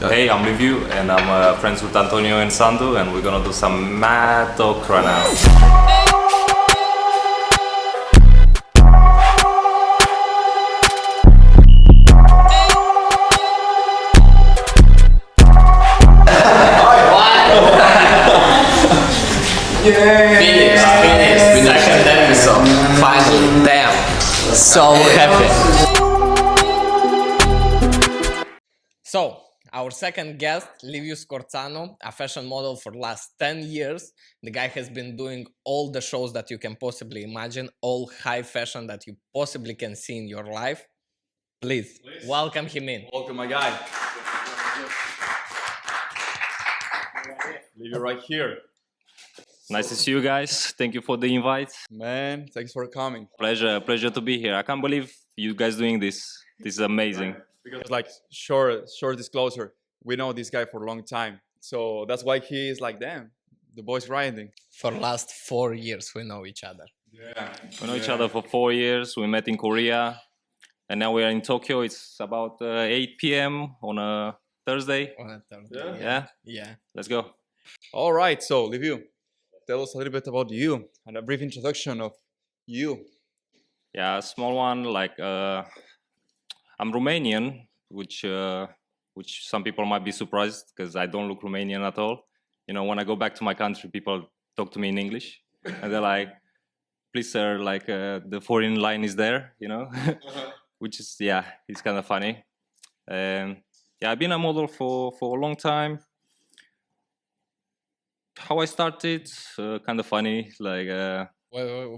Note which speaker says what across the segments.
Speaker 1: Hey, I'm Liviu and I'm friends with Antonio and Sandu, and we're gonna do some mad talk right now.
Speaker 2: Finished with the second episode. Finally, damn, so happy. So, our second guest, Liviu Scortanu, a fashion model for last 10 years. The guy has been doing all the shows that you can possibly imagine, all high fashion that you possibly can see in your life. Please. Welcome him in.
Speaker 3: Welcome, my guy. Leave you right here.
Speaker 1: Nice to see you guys. Thank you for the invite.
Speaker 3: Man, thanks for coming.
Speaker 1: Pleasure to be here. I can't believe you guys doing this. This is amazing.
Speaker 3: Because like short disclosure, we know this guy for a long time. So that's why he is like, damn, the boy's grinding.
Speaker 2: For last 4 years, we know each other.
Speaker 3: Yeah.
Speaker 1: We know each other for 4 years. We met in Korea, and now we are in Tokyo. It's about 8 p.m. on a Thursday. Yeah. Let's go.
Speaker 3: All right, so Liviu, tell us a little bit about you and a brief introduction of you.
Speaker 1: Yeah, a small one. Like I'm Romanian, which some people might be surprised because I don't look Romanian at all. You know, when I go back to my country, people talk to me in English, and they're like, "Please, sir, like the foreign line is there," you know, which is it's kind of funny. I've been a model for a long time. How I started, kind of funny. Like,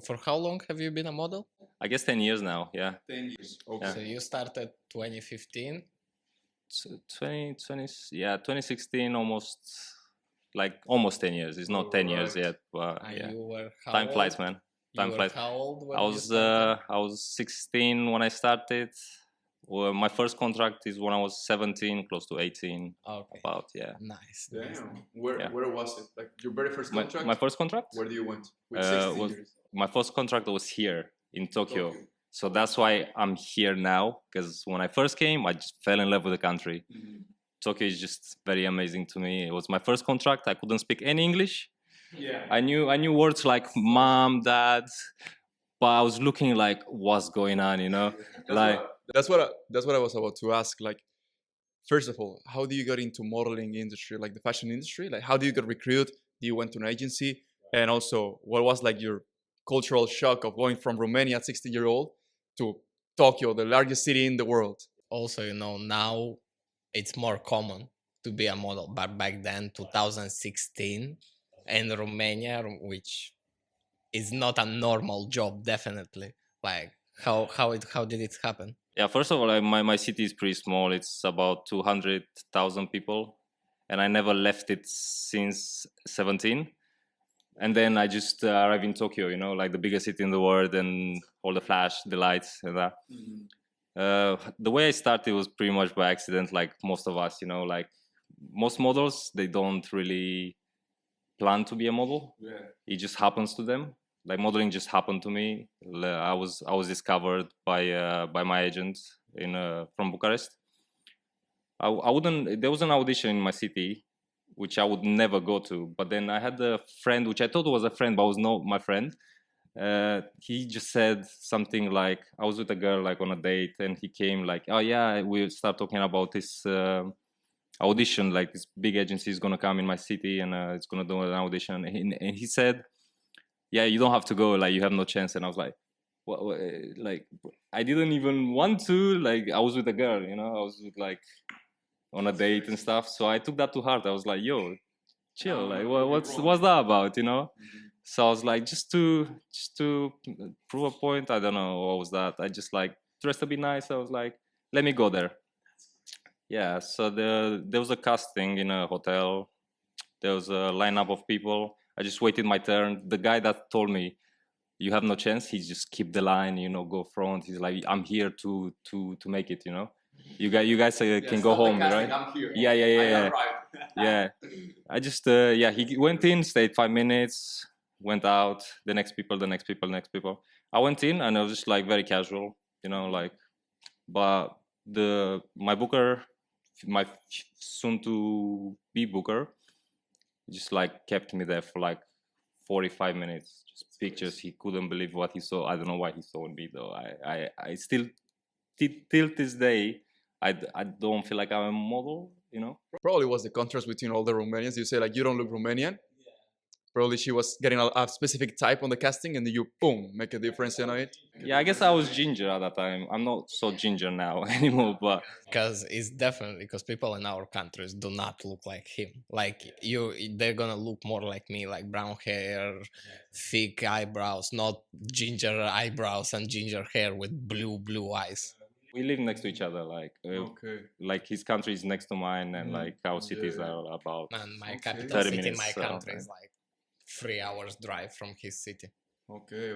Speaker 2: For how long have you been a model?
Speaker 1: I guess 10 years now. Yeah,
Speaker 3: 10 years. Okay.
Speaker 1: Yeah.
Speaker 2: So you started 2015.
Speaker 1: 2016, almost 10 years. It's not 10 years yet, but yeah.
Speaker 2: You were how
Speaker 1: Time
Speaker 2: old?
Speaker 1: flies, man. Time
Speaker 2: You were
Speaker 1: flies.
Speaker 2: how old when
Speaker 1: I
Speaker 2: you
Speaker 1: was
Speaker 2: started?
Speaker 1: I was 16 when I started. Well, my first contract is when I was 17, close to 18.
Speaker 2: Okay.
Speaker 1: About
Speaker 2: Nice.
Speaker 3: Damn. Where
Speaker 1: Yeah.
Speaker 3: was it? Like your very first
Speaker 1: my,
Speaker 3: contract?
Speaker 1: my first contract.
Speaker 3: Where do you went? With
Speaker 1: Uh,
Speaker 3: 16
Speaker 1: was-
Speaker 3: years.
Speaker 1: My first contract was here in Tokyo.
Speaker 3: Tokyo.
Speaker 1: So that's why I'm here now. Because when I first came, I just fell in love with the country.
Speaker 3: Mhm.
Speaker 1: Tokyo is just very amazing to me. It was my first contract. I couldn't speak any English.
Speaker 3: Yeah.
Speaker 1: I knew words like mom, dad, but I was looking like, what's going on, you know?
Speaker 3: That's what I was about to ask. Like, first of all, how do you get into modeling industry, like the fashion industry? Like, how do you get recruited? Do you went to an agency? And also, what was like your cultural shock of going from Romania at 60-year-old to Tokyo, the largest city in the world?
Speaker 2: Also, now it's more common to be a model, but back then, 2016, in Romania, which is not a normal job, definitely. Like, how did it happen?
Speaker 1: Yeah, first of all, my city is pretty small. It's about 200,000 people. And I never left it since 17. And then I just arrived in Tokyo, like the biggest city in the world, and all the flash, the lights, and that. The way I started was pretty much by accident, like most of us, like most models, they don't really plan to be a model.
Speaker 3: Yeah.
Speaker 1: It just happens to them. Like modeling just happened to me. I was discovered by my agent from Bucharest. There was an audition in my city, which I would never go to. But then I had a friend, which I thought was a friend, but was not my friend. He just said something like, I was with a girl like on a date, and he came like, oh yeah, we'll start talking about this audition. Like this big agency is gonna come in my city, and it's gonna do an audition. And he said, yeah, you don't have to go. Like you have no chance. And I was like, what? Like I didn't even want to. Like I was with a girl, I was with like on a date and stuff. So I took that to heart. I was like, yo, chill. Like what's that about, So I was like, just to prove a point. I don't know what was that. I just like dressed a bit nice. I was like, let me go there. Yeah. So there was a casting in a hotel. There was a lineup of people. I just waited my turn. The guy that told me you have no chance, he just keep the line, go front. He's like, I'm here to make it, You guys can go home, right?
Speaker 3: I'm here.
Speaker 1: Yeah. Yeah. I just he went in, stayed 5 minutes, went out. The next people. I went in and I was just like very casual, like. But my booker my soon-to-be booker just like kept me there for like 45 minutes, just pictures. He couldn't believe what he saw. I don't know why he saw in me though. I still till this day I don't feel like I'm a model, you know.
Speaker 3: Probably was the contrast between all the Romanians. You say like you don't look Romanian. Probably she was getting a specific type on the casting, and then you boom make a difference in it.
Speaker 1: Yeah, I guess I was ginger at that time. I'm not so ginger now anymore, but
Speaker 2: Because it's definitely because people in our countries do not look like him. Like they're gonna look more like me, like brown hair, thick eyebrows, not ginger eyebrows and ginger hair with blue eyes.
Speaker 1: we live next to each other.
Speaker 3: Okay.
Speaker 1: Like his country is next to mine, and like our cities are about
Speaker 2: And my
Speaker 3: Okay.
Speaker 2: capital
Speaker 1: 30
Speaker 2: city,
Speaker 1: minutes,
Speaker 2: my
Speaker 1: so,
Speaker 2: country is like 3 hours drive from his city.
Speaker 3: Okay.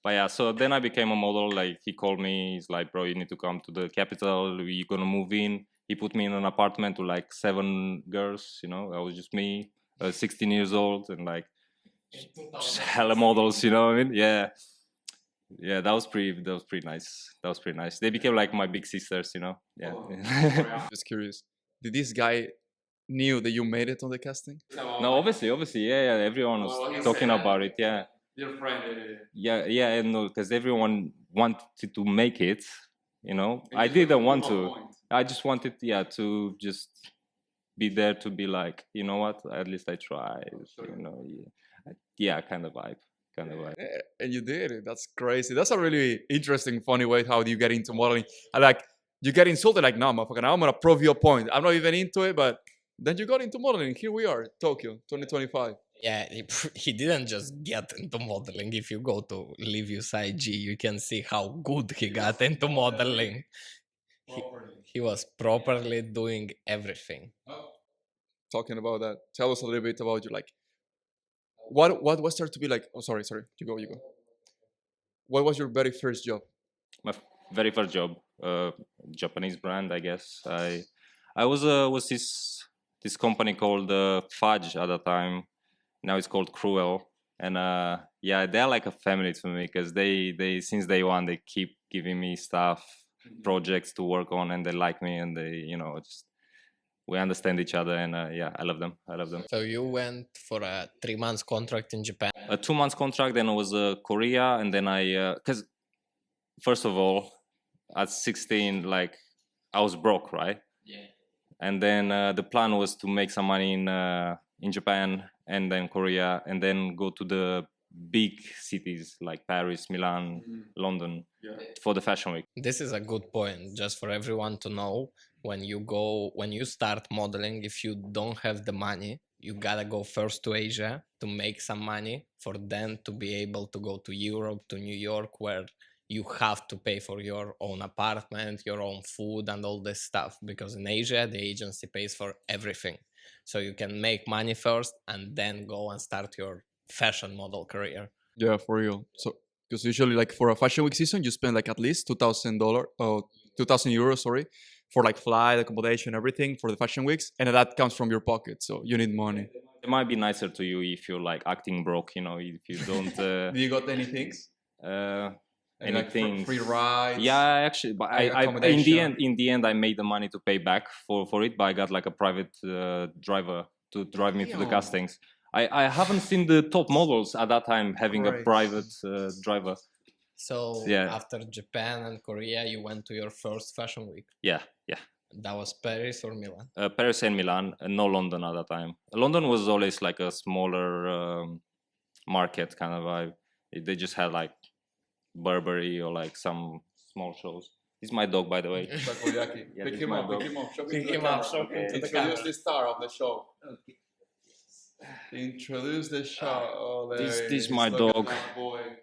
Speaker 1: But yeah, so then I became a model. Like he called me, he's like, bro, you need to come to the capital. We're gonna move in. He put me in an apartment with like 7 girls. You know, I was just me, 16 years old, and like just hella models. You know what I mean? Yeah, that was pretty nice. That was pretty nice. They became like my big sisters. You know? Yeah.
Speaker 3: Just curious. Did this guy knew that you made it on the casting?
Speaker 1: No, obviously, yeah. Everyone was talking about it. Yeah.
Speaker 3: Your friend.
Speaker 1: Yeah, and no, because everyone wanted to make it, you know. I didn't want to. I just wanted, to just be there to be like, you know what? At least I tried, you know. Yeah, kind of vibe.
Speaker 3: And you did it. That's crazy. That's a really interesting, funny way. How do you get into modeling? I like you get insulted like, no, motherfucker, now I'm gonna prove your point. I'm not even into it, but then you got into modeling. Here we are, Tokyo, 2025.
Speaker 2: Yeah, he didn't just get into modeling. If you go to Liviu's IG, you can see how good he got into modeling. He was properly doing everything.
Speaker 3: Talking about that, tell us a little bit about you. Like, what was there to be like? Oh, sorry, you go. What was your very first job?
Speaker 1: My very first job, Japanese brand, I guess. I was this company called Fudge at the time. Now it's called Cruel, and they're like a family to me because they since day one they keep giving me stuff, projects to work on, and they like me, and they just we understand each other, and I love them.
Speaker 2: So you went for a 3 months contract in Japan.
Speaker 1: A 2 months contract, then it was Korea, and then because first of all, at 16, like I was broke, right?
Speaker 2: Yeah.
Speaker 1: And then the plan was to make some money in Japan and then Korea, and then go to the big cities like Paris, Milan, London for the fashion week.
Speaker 2: This is a good point, just for everyone to know. When you start modeling, if you don't have the money, you gotta go first to Asia to make some money for then to be able to go to Europe, to New York, where you have to pay for your own apartment, your own food, and all this stuff. Because in Asia, the agency pays for everything. So you can make money first and then go and start your fashion model career.
Speaker 3: Yeah, for real. So, because usually, like for a fashion week season, you spend like at least $2,000 or €2,000, sorry, for like flight, accommodation, everything for the fashion weeks, and that comes from your pocket. So you need money.
Speaker 1: It might be nicer to you if you're like acting broke, if you don't.
Speaker 3: Do you got any things?
Speaker 1: Anything?
Speaker 3: Like free rides?
Speaker 1: Yeah, actually, but I in the end I made the money to pay back for it, but I got like a private driver to drive me to the castings. I haven't seen the top models at that time having a private driver.
Speaker 2: So after Japan and Korea, you went to your first fashion week.
Speaker 1: Yeah.
Speaker 2: That was Paris or Milan?
Speaker 1: Paris and Milan, no London at that time. London was always like a smaller market kind of vibe. They just had like Burberry or like some small shows. This is my dog, by the way.
Speaker 3: Pick him up.
Speaker 2: Pick him up. Show him to the camera.
Speaker 3: Introduce the star of the show. Introduce the show. Oh,
Speaker 1: this is my dog.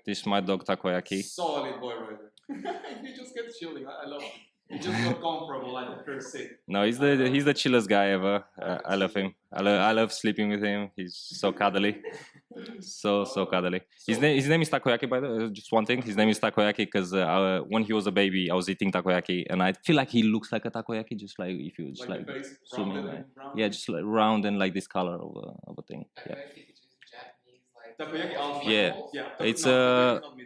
Speaker 1: This is my dog Takoyaki.
Speaker 3: Solid boy right there. He just gets chilling. I love it. He just got comfortable like the first seat.
Speaker 1: No, he's the chillest guy ever. I love him. I love sleeping with him. He's so cuddly. So cuddly. His name is Takoyaki, by the way. Just one thing. His name is Takoyaki because when he was a baby, I was eating takoyaki, and I feel like he looks like a takoyaki, just like if you just like zoom in. Yeah, just like round and like this color of a thing. Yeah. Yeah, it's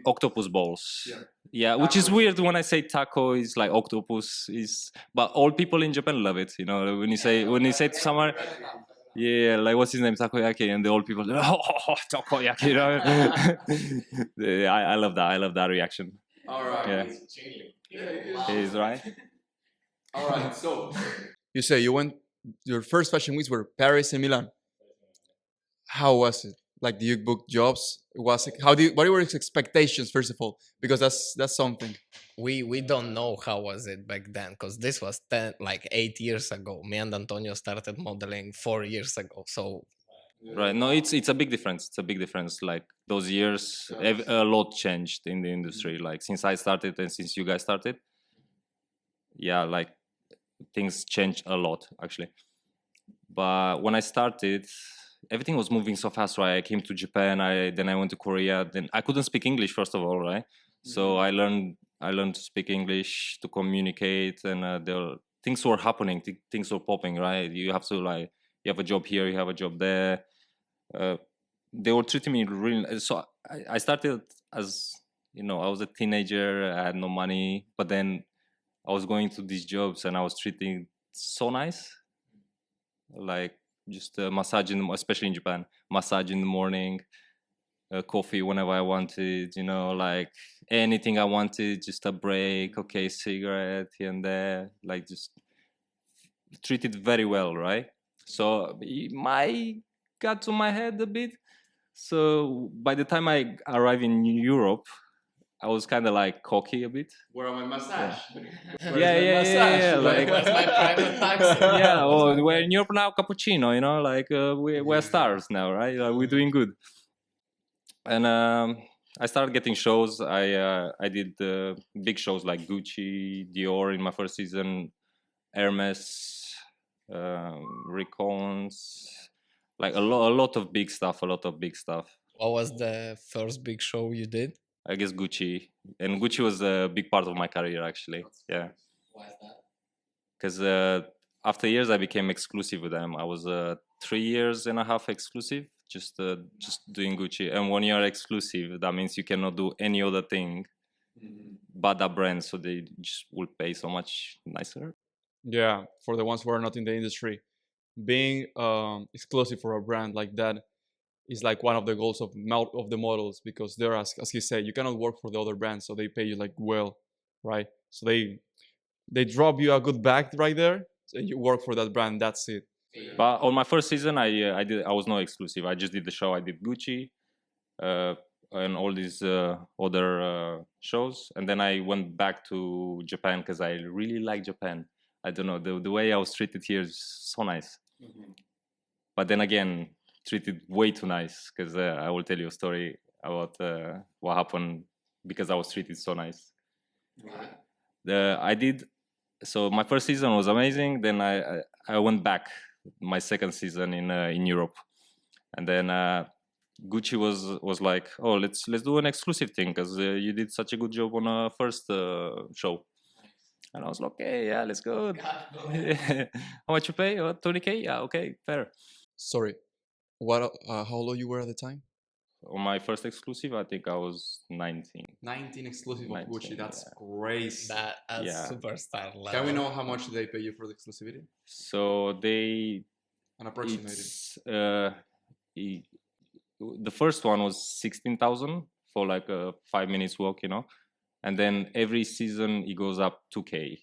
Speaker 1: octopus balls. Yeah, which is weird when I say taco is like octopus is, but all people in Japan love it. You know, when you say to someone, yeah, like what's his name, takoyaki, and the old people, takoyaki. You know, yeah, I love that. I love that reaction.
Speaker 3: All right.
Speaker 1: Yeah, he's right.
Speaker 3: All right. So you say you went. Your first fashion weeks were Paris and Milan. How was it? Like, do you book jobs? Was it, how do you? What were your expectations first of all? Because that's something.
Speaker 2: We don't know how was it back then, because this was 8 years ago. Me and Antonio started modeling 4 years ago. So
Speaker 1: Right. No, it's a big difference. It's a big difference. Like those years, a lot changed in the industry. Like since I started and since you guys started, yeah, like things changed a lot actually. But when I started, everything was moving so fast, right? I came to Japan. Then I went to Korea. Then I couldn't speak English first of all, right? So I learned to speak English, to communicate, and things were happening. Things were popping, right? You have to you have a job here, you have a job there. They were treating me really. So I started as I was a teenager. I had no money, but then I was going to these jobs and I was treating so nice, like just massaging, especially in Japan, massage in the morning, coffee whenever I wanted, like anything I wanted, just a break, okay, cigarette here and there, like just treated very well, right? So it might got to my head a bit. So by the time I arrived in Europe, I was kind of like cocky a bit.
Speaker 3: Where am I massage?
Speaker 1: Yeah. Like,
Speaker 2: where's my private taxi?
Speaker 1: yeah, well, we're in Europe now, cappuccino, like we're stars now, right? We're doing good. And I started getting shows. I did big shows like Gucci, Dior in my first season, Hermès, Recons, like a lot of big stuff.
Speaker 2: What was the first big show you did?
Speaker 1: I guess Gucci, and Gucci was a big part of my career actually. Yeah.
Speaker 2: Why is that?
Speaker 1: Because after years I became exclusive with them. I was 3.5 years exclusive, just doing Gucci. And when you're exclusive, that means you cannot do any other thing but that brand. So they just will pay so much nicer.
Speaker 3: Yeah, for the ones who are not in the industry, being exclusive for a brand like that is like one of the goals of the models, because they're as he said, you cannot work for the other brands, so they pay you like well, right? So they drop you a good bag right there, so you work for that brand. That's it.
Speaker 1: But on my first season, I was not exclusive. I just did the show. I did Gucci, and all these other shows, and then I went back to Japan because I really like Japan. I don't know, the way I was treated here is so nice. But then again, treated way too nice, because I will tell you a story about what happened because I was treated so nice. So my first season was amazing. Then I went back my second season in Europe, and then Gucci was like, oh, let's do an exclusive thing because you did such a good job on a first show. And I was like, okay, yeah, let's go. How much you pay? 20K? Yeah, okay, fair.
Speaker 3: Sorry, what? How old you were at the time?
Speaker 1: On my first exclusive, I think I was 19.
Speaker 3: 19 exclusive of
Speaker 1: 19,
Speaker 3: Gucci. That's
Speaker 1: yeah.
Speaker 3: crazy.
Speaker 2: That as
Speaker 1: Yeah.
Speaker 2: superstar level.
Speaker 3: Can we know how much they pay you for the exclusivity?
Speaker 1: So they
Speaker 3: An approximated.
Speaker 1: The first one was 16,000 for like a 5 minutes walk, and then every season it goes up 2K.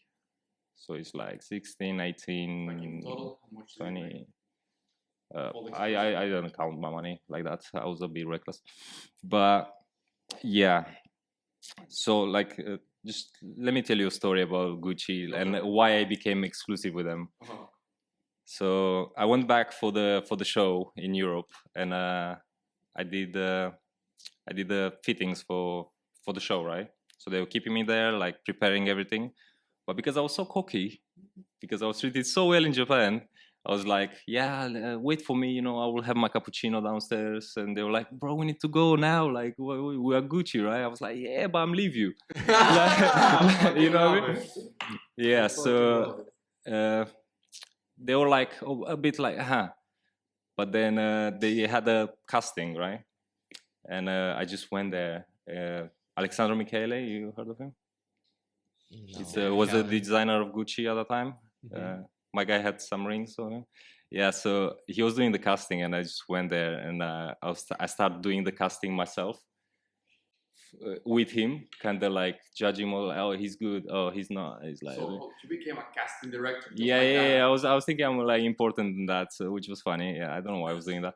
Speaker 1: So it's like 16, 18,
Speaker 3: Like in total, how much do you
Speaker 1: 20.
Speaker 3: All
Speaker 1: I don't count my money like that. I was a bit reckless, but yeah. So like, just let me tell you a story about Gucci and why I became exclusive with them.
Speaker 3: Uh-huh.
Speaker 1: So I went back for the show in Europe, and I did the fittings for the show, right? So they were keeping me there, like preparing everything. But because I was so cocky, because I was treated so well in Japan, I was like, yeah, wait for me, I will have my cappuccino downstairs. And they were like, bro, we need to go now. Like, we are Gucci, right? I was like, yeah, but I'm Liviu. You know what I mean? Yeah, so they were like, a bit like, But then they had a casting, right? And I just went there. Alexandro Michele, you heard of him?
Speaker 2: No,
Speaker 1: It
Speaker 2: I
Speaker 1: was the
Speaker 2: haven't.
Speaker 1: designer of Gucci at the time. My guy had some rings on him. Yeah, so he was doing the casting, and I just went there, and I started doing the casting myself with him, kind of like judging. Oh, he's good. Oh, he's not. He's like.
Speaker 3: So you became a casting director. Just
Speaker 1: Yeah,
Speaker 3: like
Speaker 1: yeah,
Speaker 3: that.
Speaker 1: yeah. I was thinking I'm like important in that, so, which was funny. Yeah, I don't know why I was doing that.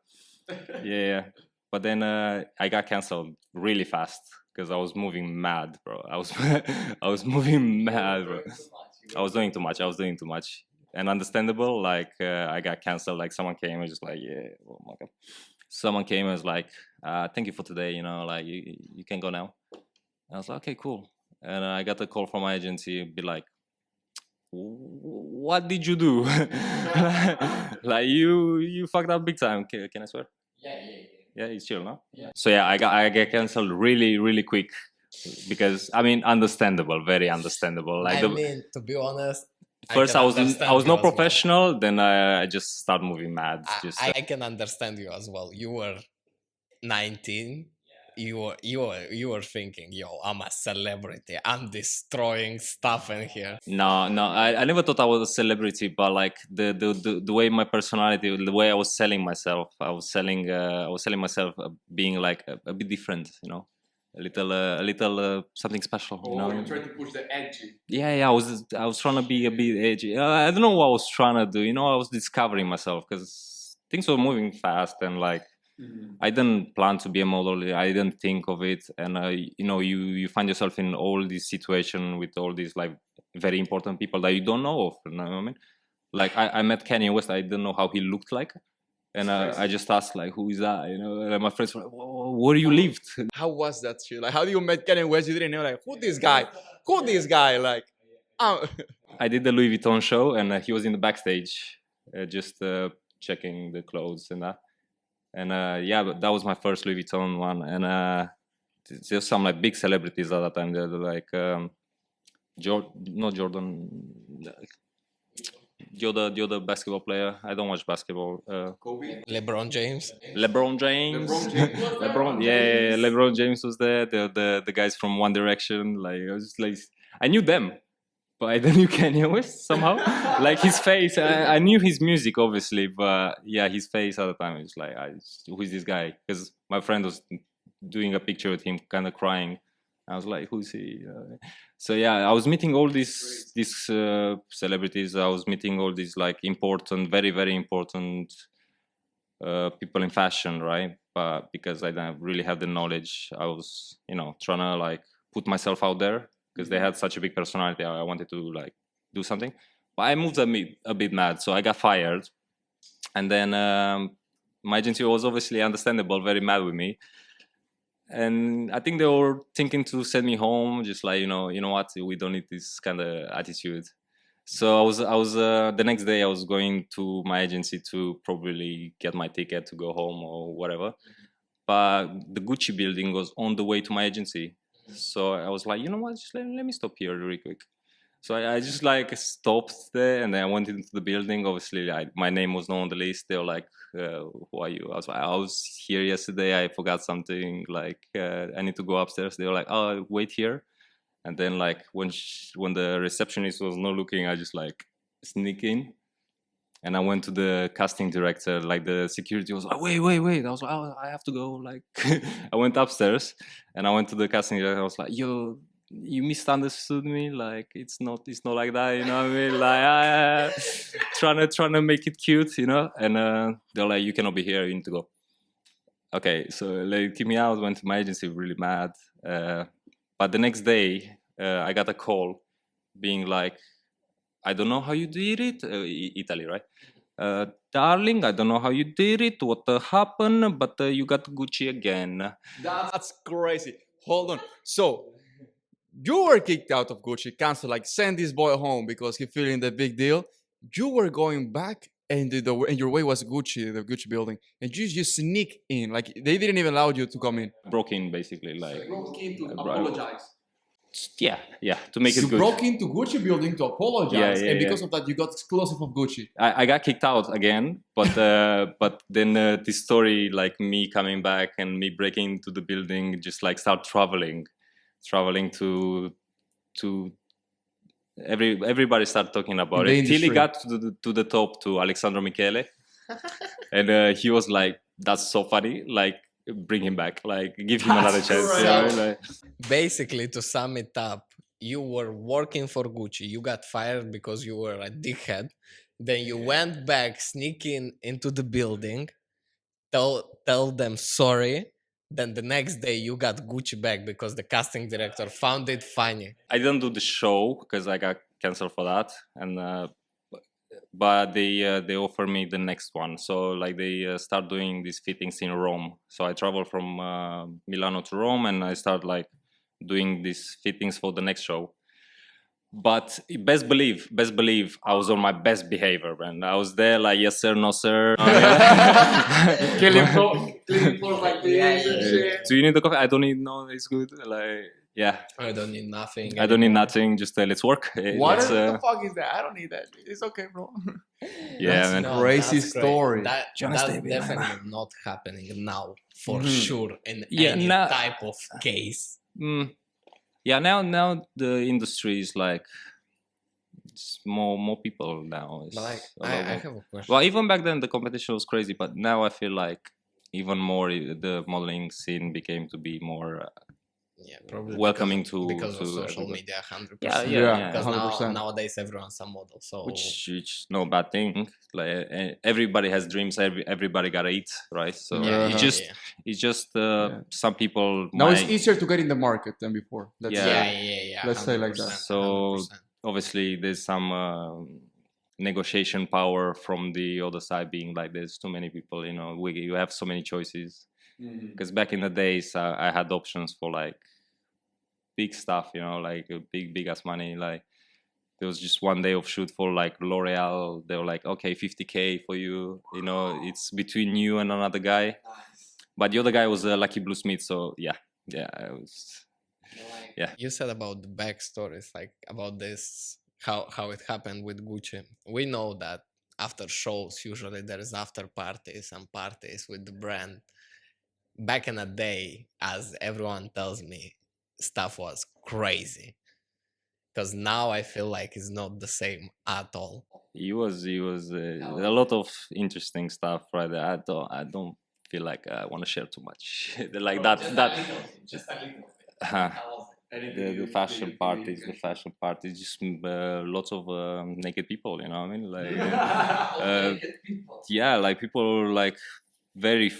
Speaker 1: Yeah, yeah. But then I got cancelled really fast because I was moving mad, bro. I was I was moving mad, bro. I was doing too much. I was doing too much, and understandable. Like I got cancelled. Like someone came and just like, yeah, oh my god. Someone came and was like, thank you for today. You know, like you can go now. I was like, okay, cool. And I got a call from my agency, be like, what did you do? Like you fucked up big time. Can I swear? Yeah, it's chill, no?
Speaker 3: Yeah.
Speaker 1: So yeah, I got cancelled really quick because I mean, understandable, very understandable. Like
Speaker 2: I mean, to be honest,
Speaker 1: first
Speaker 2: can
Speaker 1: I was
Speaker 2: understand
Speaker 1: not
Speaker 2: you as well.
Speaker 1: professional, then I just started moving mad.
Speaker 2: I can understand you as well. You were 19. You were thinking, yo, I'm a celebrity. I'm destroying stuff in here.
Speaker 1: No, I never thought I was a celebrity, but like the way my personality, the way I was selling myself, I was selling myself being like a bit different, you know, a little something special. You know,
Speaker 3: you tried to push the edgy.
Speaker 1: yeah. I was trying to be a bit edgy. I don't know what I was trying to do. You know, I was discovering myself because things were moving fast and like. I didn't plan to be a model. I didn't think of it, and you know, you find yourself in all these situations with all these like very important people that you don't know of. You know what I mean? Like I met Kanye West. I didn't know how he looked like, and I just asked like, "Who is that?" You know, and my friends were like, "Where you lived?"
Speaker 3: How was that shit? Like, how do you met Kanye West? You didn't know, like, who this guy? Who this guy? Like,
Speaker 1: I did the Louis Vuitton show, and he was in the backstage, just checking the clothes and that. And yeah, but that was my first Louis Vuitton one. And there's some like big celebrities at that time. They're like not Jordan, the other basketball player. I don't watch basketball.
Speaker 3: Kobe?
Speaker 2: LeBron James.
Speaker 1: LeBron James.
Speaker 3: LeBron
Speaker 1: Yeah, LeBron James was there. The guys from One Direction. Like I was just like, I knew them. But I didn't knew Kanye West somehow. Like his face, I knew his music obviously, but yeah, his face at the time was like, who is this guy? Because my friend was doing a picture with him, kind of crying. I was like, who is he? So yeah, I was meeting all these celebrities. I was meeting all these like important, very important people in fashion, right? But because I didn't really have the knowledge, I was, you know, trying to like put myself out there. Because they had such a big personality, I wanted to like do something. But I moved a bit mad, so I got fired. And then my agency was obviously understandable, very mad with me. And I think they were thinking to send me home, just like you know what, we don't need this kind of attitude. So I was the next day I was going to my agency to probably get my ticket to go home or whatever. But the Gucci building was on the way to my agency. So I was like, you know what, just let me stop here really quick. So I just like stopped there and then I went into the building. Obviously, my name was not on the list. They were like, who are you? I was like, I was here yesterday. I forgot something. Like, I need to go upstairs. They were like, oh, wait here. And then like when the receptionist was not looking, I just like sneak in. And I went to the casting director, like the security was like, wait. I was like, oh, I have to go. Like, I went upstairs and I went to the casting director. I was like, yo, you misunderstood me. Like, it's not like that, you know what I mean? Like, trying to make it cute, you know? And they're like, you cannot be here. You need to go. Okay, so they kicked me out, went to my agency, really mad. But the next day, I got a call being like, I don't know how you did it. Italy, right? Darling, I don't know how you did it, what happened, but you got Gucci again.
Speaker 3: That's crazy. Hold on. So, you were kicked out of Gucci, cancelled, like send this boy home because he feeling the big deal. You were going back and your way was Gucci, the Gucci building, and you just sneak in. Like, they didn't even allow you to come in.
Speaker 1: Broke in, basically. Like,
Speaker 3: broke in to apologize.
Speaker 1: Yeah, to make it good.
Speaker 3: You broke into Gucci building to apologize, and because of that, you got exclusive of Gucci.
Speaker 1: I got kicked out again, but then this story, like me coming back and me breaking into the building, just like start traveling. traveling to everybody started talking about
Speaker 4: In the
Speaker 1: it till he
Speaker 4: industry.
Speaker 1: got to the top, to Alessandro Michele, and he was like, "That's so funny! Like, bring him back! Like, give him another chance." You know? Like,
Speaker 2: Basically, to sum it up, you were working for Gucci. You got fired because you were a dickhead. Then you went back, sneaking into the building, tell them sorry. Then the next day you got Gucci back because the casting director found it funny.
Speaker 1: I didn't do the show because I got canceled for that, and but they offer me the next one. So like they start doing these fittings in Rome. So I travel from Milano to Rome, and I start like doing these fittings for the next show. But best believe, I was on my best behavior, man. I was there like, yes sir, no sir.
Speaker 4: Killing floor like this and shit.
Speaker 1: Do you need the coffee? I don't need. No, it's good. Like, yeah,
Speaker 2: I don't need nothing.
Speaker 1: I don't need nothing. Just let's work.
Speaker 4: What
Speaker 1: Let's,
Speaker 4: the fuck is that? I don't need that. It's okay, bro.
Speaker 1: yeah, man.
Speaker 2: No,
Speaker 4: Crazy
Speaker 2: that's great.
Speaker 4: story.
Speaker 2: That's definitely not happening now, for sure, in any
Speaker 1: now-
Speaker 2: type of case.
Speaker 1: Yeah, now the industry is like it's more people now. It's
Speaker 2: But like,
Speaker 1: a
Speaker 2: I
Speaker 1: lot more-
Speaker 2: have a question.
Speaker 1: Well, even back then the competition was crazy, but now I feel like even more the modeling scene became to be more
Speaker 2: Yeah, probably
Speaker 1: welcoming
Speaker 2: because
Speaker 1: to
Speaker 2: of social
Speaker 1: everybody.
Speaker 2: media, 100%.
Speaker 1: Yeah,
Speaker 2: Because
Speaker 4: 100%.
Speaker 2: nowadays everyone's a model, so
Speaker 1: which is no bad thing. Like everybody has dreams. Everybody gotta eat, right? So it's just some people.
Speaker 4: Now it's
Speaker 1: might-
Speaker 4: easier to get in the market than before. Let's
Speaker 1: Yeah.
Speaker 4: say. Let's say like that.
Speaker 2: 100%,
Speaker 1: So
Speaker 2: 100%.
Speaker 1: obviously there's some negotiation power from the other side, being like there's too many people. You know, you have so many choices. Because back in the days, I had options for like big stuff. You know, like big ass money. Like there was just one day of shoot for like L'Oreal. They were like, okay, 50K for you. You know, it's between you and another guy. But the other guy was Lucky Blue Smith. So yeah, I was. Yeah.
Speaker 2: You said about the backstories, like about this, how it happened with Gucci. We know that after shows, usually there is after parties and parties with the brand. Back in the day, as everyone tells me, stuff was crazy. Because now I feel like it's not the same at all.
Speaker 1: He was a lot of interesting stuff right there. I don't feel like I want to share too much. Like that.
Speaker 2: Just a little.
Speaker 1: The fashion parties, just lots of naked people. You know what I mean? Like, yeah, like people like very.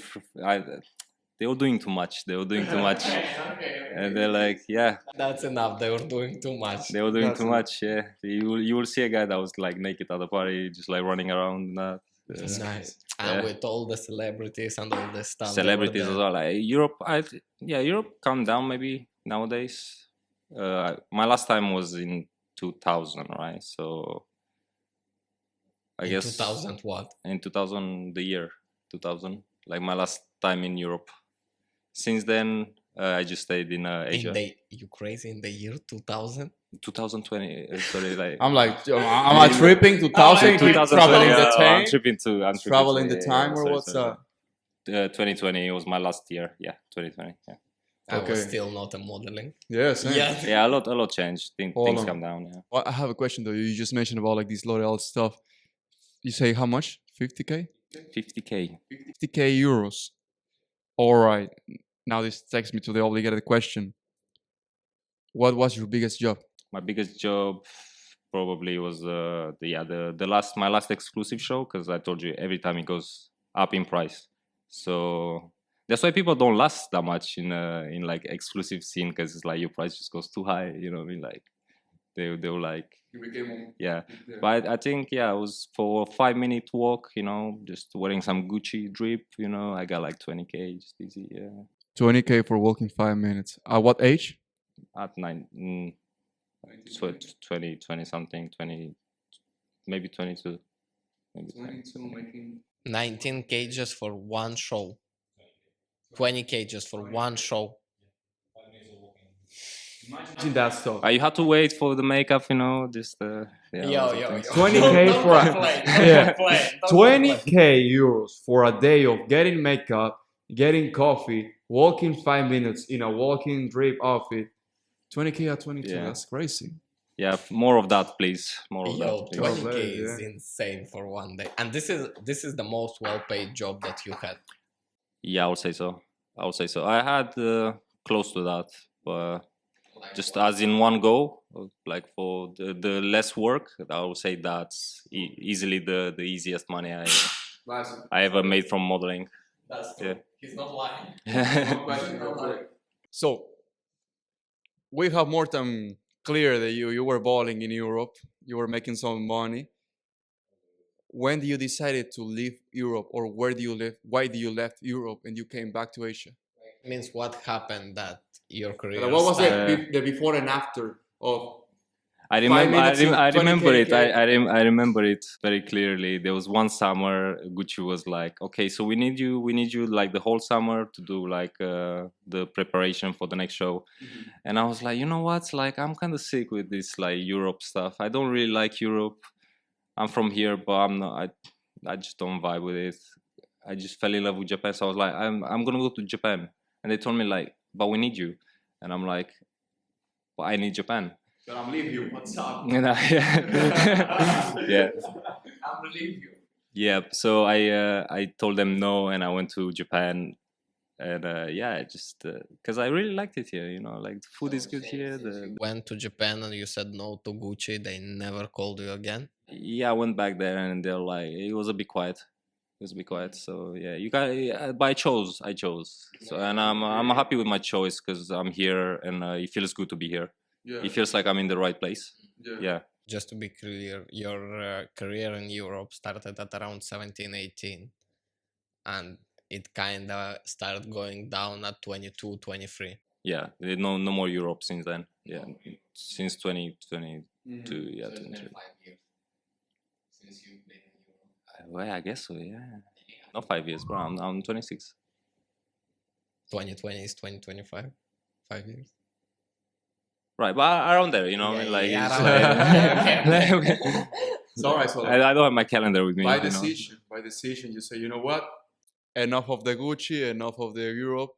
Speaker 1: They were doing too much. And they're like, yeah.
Speaker 2: That's enough. They were doing too much.
Speaker 1: They were doing too much. Yeah, you will see a guy that was like naked at the party, just like running around.
Speaker 2: Nice. And with all the celebrities and all this stuff.
Speaker 1: Celebrities as well. Like Europe, Europe calmed down maybe nowadays. My last time was in 2000, right? So I guess
Speaker 2: 2000 what?
Speaker 1: In 2000, the year 2000, like my last time in Europe. Since then, I just stayed in Asia.
Speaker 2: You crazy? In the year 2000?
Speaker 1: 2020. Sorry, like
Speaker 4: I'm like, am I tripping? 2000? Traveling the time?
Speaker 1: I'm tripping too.
Speaker 4: Traveling the time or what's up?
Speaker 1: 2020 was my last year. Yeah, 2020. Yeah.
Speaker 2: I was
Speaker 4: Okay.
Speaker 2: still not a modeling.
Speaker 4: Yes.
Speaker 1: Yeah, a lot changed. Things come down. Yeah.
Speaker 4: Well, I have a question though. You just mentioned about like this L'Oreal stuff. You say how much? 50K?
Speaker 1: 50K.
Speaker 4: 50K euros. All right. Now this takes me to the obligated question. What was your biggest job?
Speaker 1: My biggest job probably was my last exclusive show, because I told you every time it goes up in price. So that's why people don't last that much in like exclusive scene, because it's like your price just goes too high. You know what I mean? Like they were like, yeah. But I think it was for a 5-minute walk. You know, just wearing some Gucci drip. You know, I got like 20K, just easy. Yeah.
Speaker 4: 20K for walking 5 minutes. At what age?
Speaker 1: At 20 something, 20, maybe 22. Maybe 22.
Speaker 2: 19K just for one show. 20K just for one show.
Speaker 4: Imagine that stuff.
Speaker 1: You had to wait for the makeup, you know, just
Speaker 2: Yo.
Speaker 4: 20K for a 20K euros for a day of getting makeup, getting coffee, walking 5 minutes in a walking drip outfit. 20K at 22.
Speaker 1: Yeah.
Speaker 4: That's crazy.
Speaker 1: Yeah, more of that, please. More of
Speaker 2: Yo,
Speaker 1: that, please.
Speaker 2: 20K
Speaker 4: Well,
Speaker 2: is insane for one day. And this is the most well-paid job that you had.
Speaker 1: Yeah, I would say so. I would say so. I had close to that, but just as in one go, like for the less work, I would say that's easily the easiest money I ever made from modeling.
Speaker 2: That's true.
Speaker 1: Yeah.
Speaker 2: He's not lying.
Speaker 4: One question real quick. So we have more than clear that you were balling in Europe. You were making some money. When did you decided to leave Europe, or where do you live? Why do you left Europe and you came back to Asia?
Speaker 2: Means what happened that your career
Speaker 4: Like, what was
Speaker 2: started?
Speaker 4: the before and after of
Speaker 1: I
Speaker 4: 5
Speaker 1: remember.
Speaker 4: minutes to
Speaker 1: I remember
Speaker 4: 20K?
Speaker 1: it. I remember it very clearly. There was one summer, Gucci was like, "Okay, so we need you. We need you like the whole summer to do like the preparation for the next show." And I was like, you know what? Like, I'm kind of sick with this like Europe stuff. I don't really like Europe. I'm from here, but I'm not. I just don't vibe with it. I just fell in love with Japan, so I was like, I'm gonna go to Japan. And they told me like, but we need you. And I'm like, but I need Japan.
Speaker 4: But I'm leaving you. What's up?
Speaker 1: And yeah.
Speaker 2: I'm leaving you.
Speaker 1: Yeah. So I told them no, and I went to Japan. And yeah, just because I really liked it here, you know, like the food is good here.
Speaker 2: Went to Japan and you said no to Gucci. They never called you again.
Speaker 1: Yeah, I went back there and they're like, it was a bit quiet. It was a bit quiet. So yeah, you got. But I chose. So and I'm happy with my choice because I'm here and it feels good to be here.
Speaker 4: Yeah.
Speaker 1: It feels like I'm in the right place. Yeah.
Speaker 2: Just to be clear, your career in Europe started at around 17, 18. And it kind of started going down at 22, 23.
Speaker 1: Yeah. No more Europe since then. Yeah. Since 2022. Yeah. 23.
Speaker 2: Years since you've been in Europe.
Speaker 1: Well, I guess so. Yeah. Not 5 years, bro. I'm 26.
Speaker 2: 2020 is 2025. 5 years.
Speaker 1: Right, but around there, you know,
Speaker 2: Yeah,
Speaker 1: like,
Speaker 2: yeah,
Speaker 1: it's
Speaker 2: around
Speaker 1: like
Speaker 2: there.
Speaker 4: It's all right. So
Speaker 1: I don't have my calendar with me.
Speaker 4: by
Speaker 1: you know.
Speaker 4: decision, you say, you know what? Enough of the Gucci, enough of the Europe.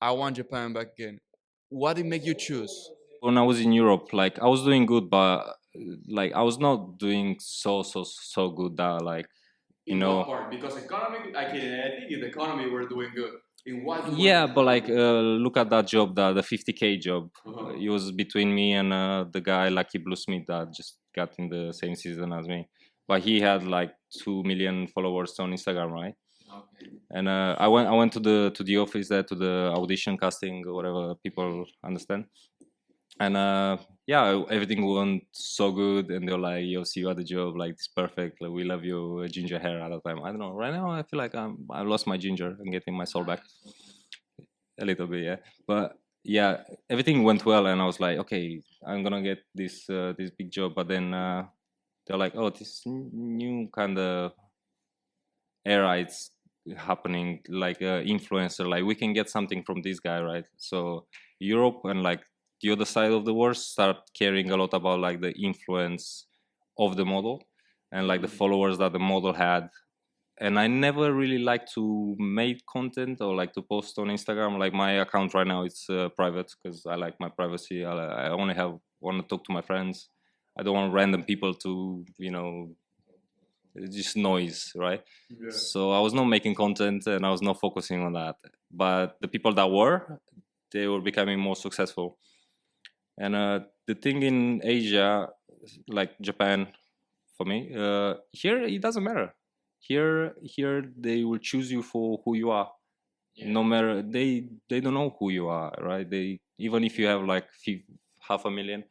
Speaker 4: I want Japan back again. What did make you choose?
Speaker 1: When I was in Europe, like I was doing good, but like I was not doing so good that like you know.
Speaker 4: what part? Because economy, I think in the economy we're doing good. In what?
Speaker 1: Yeah, but like look at that job, the 50K job. It was between me and the guy Lucky Blue Smith that just got in the same season as me. But he had like 2 million followers on Instagram, right?
Speaker 2: Okay.
Speaker 1: And I went to the office there, to the audition casting or whatever people understand. And yeah, everything went so good, and they're like, "Yo, see you at the job. Like, it's perfect. Like, we love your ginger hair at the time." I don't know. Right now, I feel like I lost my ginger. I'm getting my soul back a little bit, yeah. But yeah, everything went well, and I was like, "Okay, I'm gonna get this this big job." But then they're like, "Oh, this new kind of era, it's happening. Like influencer. Like, we can get something from this guy, right?" So Europe and like the other side of the world start caring a lot about like the influence of the model and like the followers that the model had. And I never really like to make content or like to post on Instagram. Like my account right now, it's private because I like my privacy. I only want to talk to my friends. I don't want random people to, you know, just noise, right?
Speaker 4: Yeah.
Speaker 1: So I was not making content and I was not focusing on that. But the people that were, they were becoming more successful. And the thing in Asia, like Japan, for me, here it doesn't matter. Here they will choose you for who you are. Yeah. No matter they don't know who you are, right? They, even if you have like 500,000,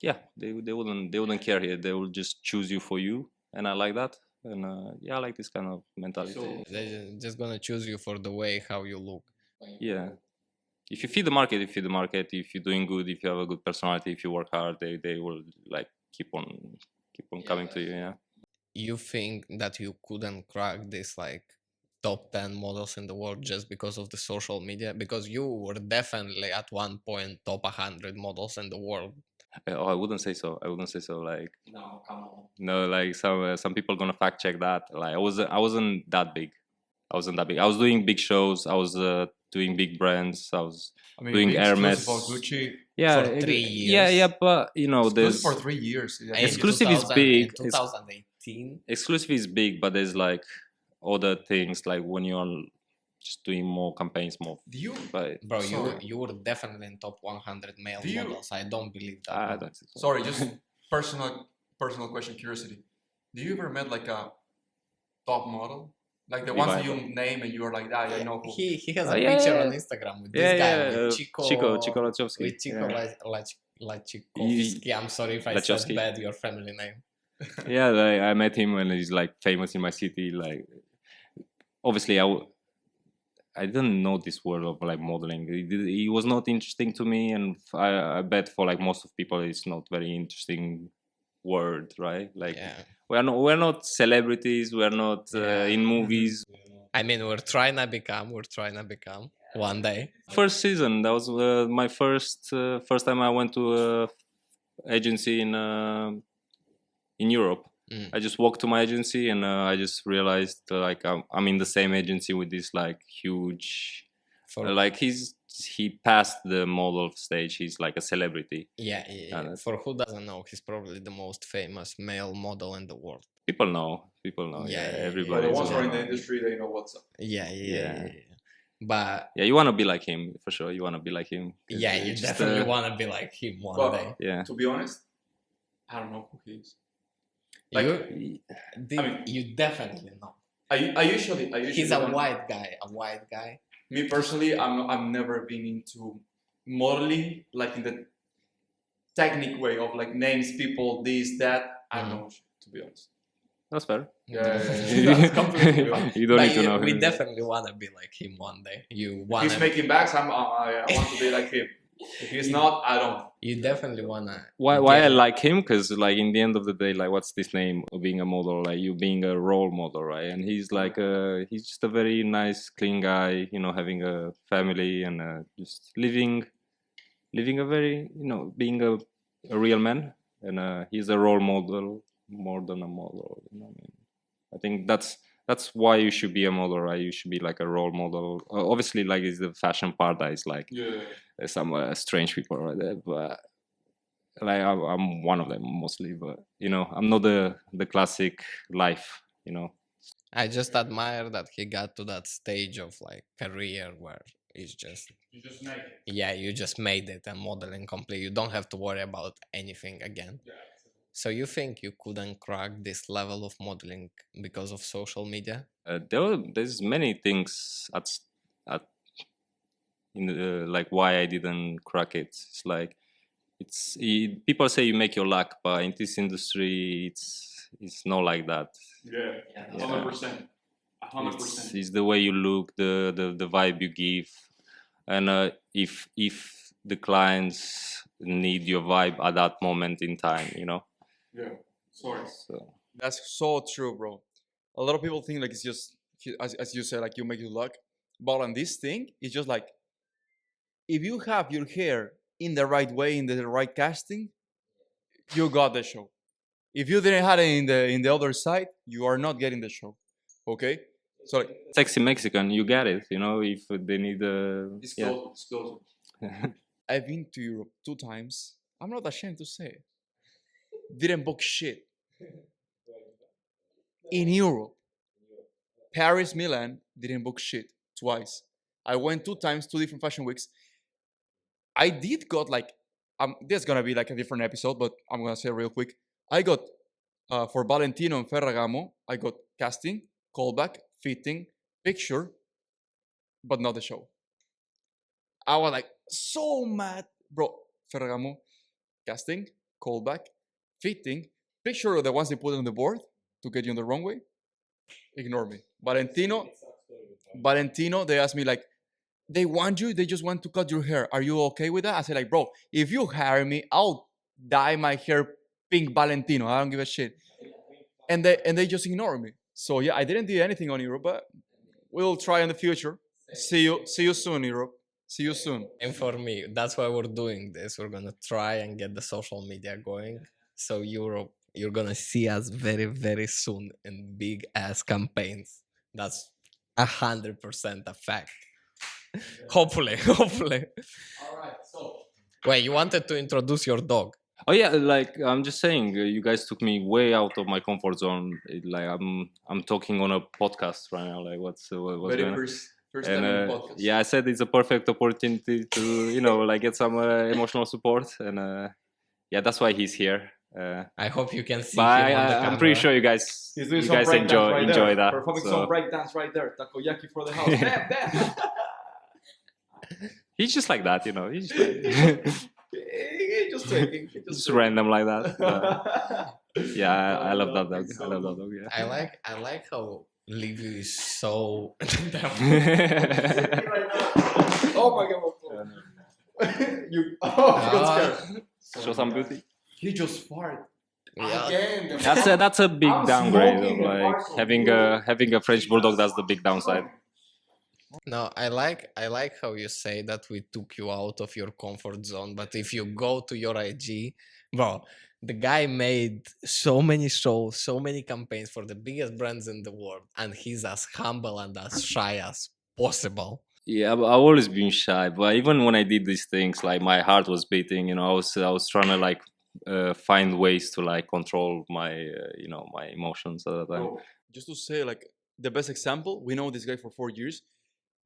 Speaker 1: yeah, they wouldn't care here. They will just choose you for you, and I like that. And yeah, I like this kind of mentality.
Speaker 2: So they're just gonna choose you for the way how you look.
Speaker 1: Yeah. If you feed the market, if you're doing good, if you have a good personality, if you work hard, they will like keep on coming to you. Yeah.
Speaker 2: You think that you couldn't crack this like top 10 models in the world just because of the social media? Because you were definitely at one point top 100 models in the world.
Speaker 1: Oh, I wouldn't say so. Like,
Speaker 2: No, come on.
Speaker 1: no, like some people gonna fact check that. Like I wasn't that big. I was doing big shows. I was doing big brands. I was
Speaker 4: I mean,
Speaker 1: doing Hermès.
Speaker 4: exclusive for Gucci.
Speaker 1: Yeah,
Speaker 2: For 3
Speaker 1: Yeah,
Speaker 2: years.
Speaker 1: yeah, but you know,
Speaker 4: Exclusive
Speaker 1: there's
Speaker 4: for 3 years. Yeah,
Speaker 2: In
Speaker 1: Exclusive is
Speaker 2: 2000
Speaker 1: big.
Speaker 2: In 2018.
Speaker 1: exclusive is big, but there's like other things like when you're just doing more campaigns, more.
Speaker 4: Do you?
Speaker 1: But
Speaker 2: Bro,
Speaker 4: Sorry.
Speaker 2: you were definitely in top 100 male
Speaker 4: Do you-
Speaker 2: models. I don't believe that.
Speaker 1: I
Speaker 2: no.
Speaker 1: don't think so.
Speaker 4: Sorry, just personal question, curiosity. Do you ever met like a top model, like the ones that you name and you are like, I know who.
Speaker 2: He has
Speaker 1: Oh,
Speaker 2: a
Speaker 1: yeah,
Speaker 2: picture
Speaker 1: yeah.
Speaker 2: on Instagram with this
Speaker 1: Yeah,
Speaker 2: guy,
Speaker 1: yeah,
Speaker 2: with
Speaker 1: Chico Lachowski.
Speaker 2: with Chico
Speaker 1: Yeah.
Speaker 2: Lachowski. I'm sorry if I said
Speaker 1: Lachowski.
Speaker 2: bad your family name.
Speaker 1: Yeah, I met him when he's like famous in my city. Like, obviously, I didn't know this world of like modeling. He was not interesting to me, and I bet for like most of people, it's not very interesting word, right? Like,
Speaker 2: Yeah.
Speaker 1: we're not celebrities. We're not in movies.
Speaker 2: I mean, we're trying to become one day.
Speaker 1: First season, that was my first time I went to a agency in Europe.
Speaker 2: Mm.
Speaker 1: I just walked to my agency and I just realized like I'm in the same agency with this like huge, like he passed the model stage. He's like a celebrity.
Speaker 2: Yeah.
Speaker 1: And
Speaker 2: For who doesn't know, he's probably the most famous male model in the world.
Speaker 1: People know.
Speaker 2: Yeah,
Speaker 1: Everybody.
Speaker 4: The ones who are in the industry, they know what's up.
Speaker 2: Yeah. But
Speaker 1: Yeah, you want to be like him for sure. You want to be like him.
Speaker 2: yeah, you definitely want to be like him one day.
Speaker 1: Yeah.
Speaker 4: To be honest, I don't know who he is. Like,
Speaker 2: You definitely know.
Speaker 4: I usually
Speaker 2: He's a
Speaker 4: don't-
Speaker 2: white guy.
Speaker 4: Me personally, I've never been into modeling, like in the technique way of like names, people, this, that. I don't know, to be honest.
Speaker 1: That's fair.
Speaker 4: Yeah.
Speaker 2: That's completely fine.
Speaker 1: You don't
Speaker 2: But
Speaker 1: need to know
Speaker 2: we
Speaker 1: him.
Speaker 2: definitely want to be like him one day. You
Speaker 4: If
Speaker 2: want
Speaker 4: he's making bags, I want to be like him. If he's not, I don't.
Speaker 2: You definitely wanna.
Speaker 1: Why I like him? Because like in the end of the day, like what's this name of being a model? Like you being a role model, right? And he's like he's just a very nice, clean guy. You know, having a family and just living a very being a real man. And he's a role model more than a model. You know what I mean? I think that's why you should be a model, right? You should be like a role model. Obviously, like it's the fashion paradise, like.
Speaker 4: Yeah.
Speaker 1: There's some strange people right there, but like I'm one of them mostly. But I'm not the classic life.
Speaker 2: I just admire that he got to that stage of like career where it's just.
Speaker 4: You just make it.
Speaker 2: Yeah, you just made it and modeling complete. You don't have to worry about anything again.
Speaker 4: Yeah.
Speaker 2: So you think you couldn't crack this level of modeling because of social media?
Speaker 1: There's many things at like why I didn't crack it. It's like people say you make your luck, but in this industry, it's not like that.
Speaker 4: Yeah.
Speaker 1: 100%.
Speaker 4: 100%.
Speaker 1: It's the way you look, the vibe you give, and if the clients need your vibe at that moment in time,
Speaker 4: Yeah. Sorry.
Speaker 1: So
Speaker 4: That's so true, bro. A lot of people think like it's just as you said, like you make your luck, but on this thing, it's just like if you have your hair in the right way, in the right casting, you got the show. If you didn't have it in the other side, you are not getting the show. Okay? So like,
Speaker 1: sexy Mexican, you get it. If they need
Speaker 4: it's
Speaker 1: yeah.
Speaker 4: close. It's close. I've been to Europe 2 times. I'm not ashamed to say it. Didn't book shit. In Europe. Paris, Milan, didn't book shit twice. I went 2 times, 2 different fashion weeks. I did got like, there's gonna be like a different episode, but I'm gonna say real quick. I got, for Valentino and Ferragamo, I got casting, callback, fitting, picture, but not the show. I was like so mad, bro. Ferragamo, casting, callback, fitting, picture of the ones they put on the board to get you on the runway. Ignore me. Valentino, they asked me like, they want you, they just want to cut your hair. Are you okay with that? I said like, bro, if you hire me, I'll dye my hair pink Valentino. I don't give a shit. And they just ignore me. So yeah, I didn't do anything on Europe, but we'll try in the future. See you soon, Europe. See you soon.
Speaker 2: And for me, that's why we're doing this. We're gonna try and get the social media going. So Europe, you're gonna see us very, very soon in big ass campaigns. That's 100% a fact. Hopefully. All right. So, wait, you wanted to introduce your dog?
Speaker 1: Oh yeah, like I'm just saying, you guys took me way out of my comfort zone. Like I'm talking on a podcast right now. Like what's
Speaker 3: Very
Speaker 1: going on?
Speaker 3: first
Speaker 1: And
Speaker 3: time in the podcast.
Speaker 1: yeah, I said it's a perfect opportunity to like get some emotional support, and yeah, that's why he's here.
Speaker 2: I hope you can see
Speaker 1: But
Speaker 2: him on the camera.
Speaker 1: I'm pretty sure you guys
Speaker 3: He's doing some breakdance
Speaker 1: enjoy that.
Speaker 3: Performing
Speaker 1: so.
Speaker 3: some breakdance right there. Takoyaki for the house. Bam, bam.
Speaker 1: He's just like that, He's just, like,
Speaker 3: He's just taking.
Speaker 1: just random like that. Yeah, I love that dog. I love that dog. Yeah.
Speaker 2: I like how Liviu is so.
Speaker 3: Oh my god. You got scared.
Speaker 1: Show some beauty.
Speaker 3: He just farted.
Speaker 2: Yeah.
Speaker 3: Again.
Speaker 1: That's a big
Speaker 3: I'm
Speaker 1: downgrade.
Speaker 3: smoking
Speaker 1: Of,
Speaker 3: a
Speaker 1: like
Speaker 3: Barcelona.
Speaker 1: having a French bulldog. That's the big downside.
Speaker 2: No, I like how you say that we took you out of your comfort zone. But if you go to your IG, bro, the guy made so many shows, so many campaigns for the biggest brands in the world, and he's as humble and as shy as possible.
Speaker 1: Yeah, but I've always been shy. But even when I did these things, like my heart was beating. I was trying to like find ways to like control my my emotions at that time.
Speaker 3: Bro, just to say, like, the best example, we know this guy for 4 years.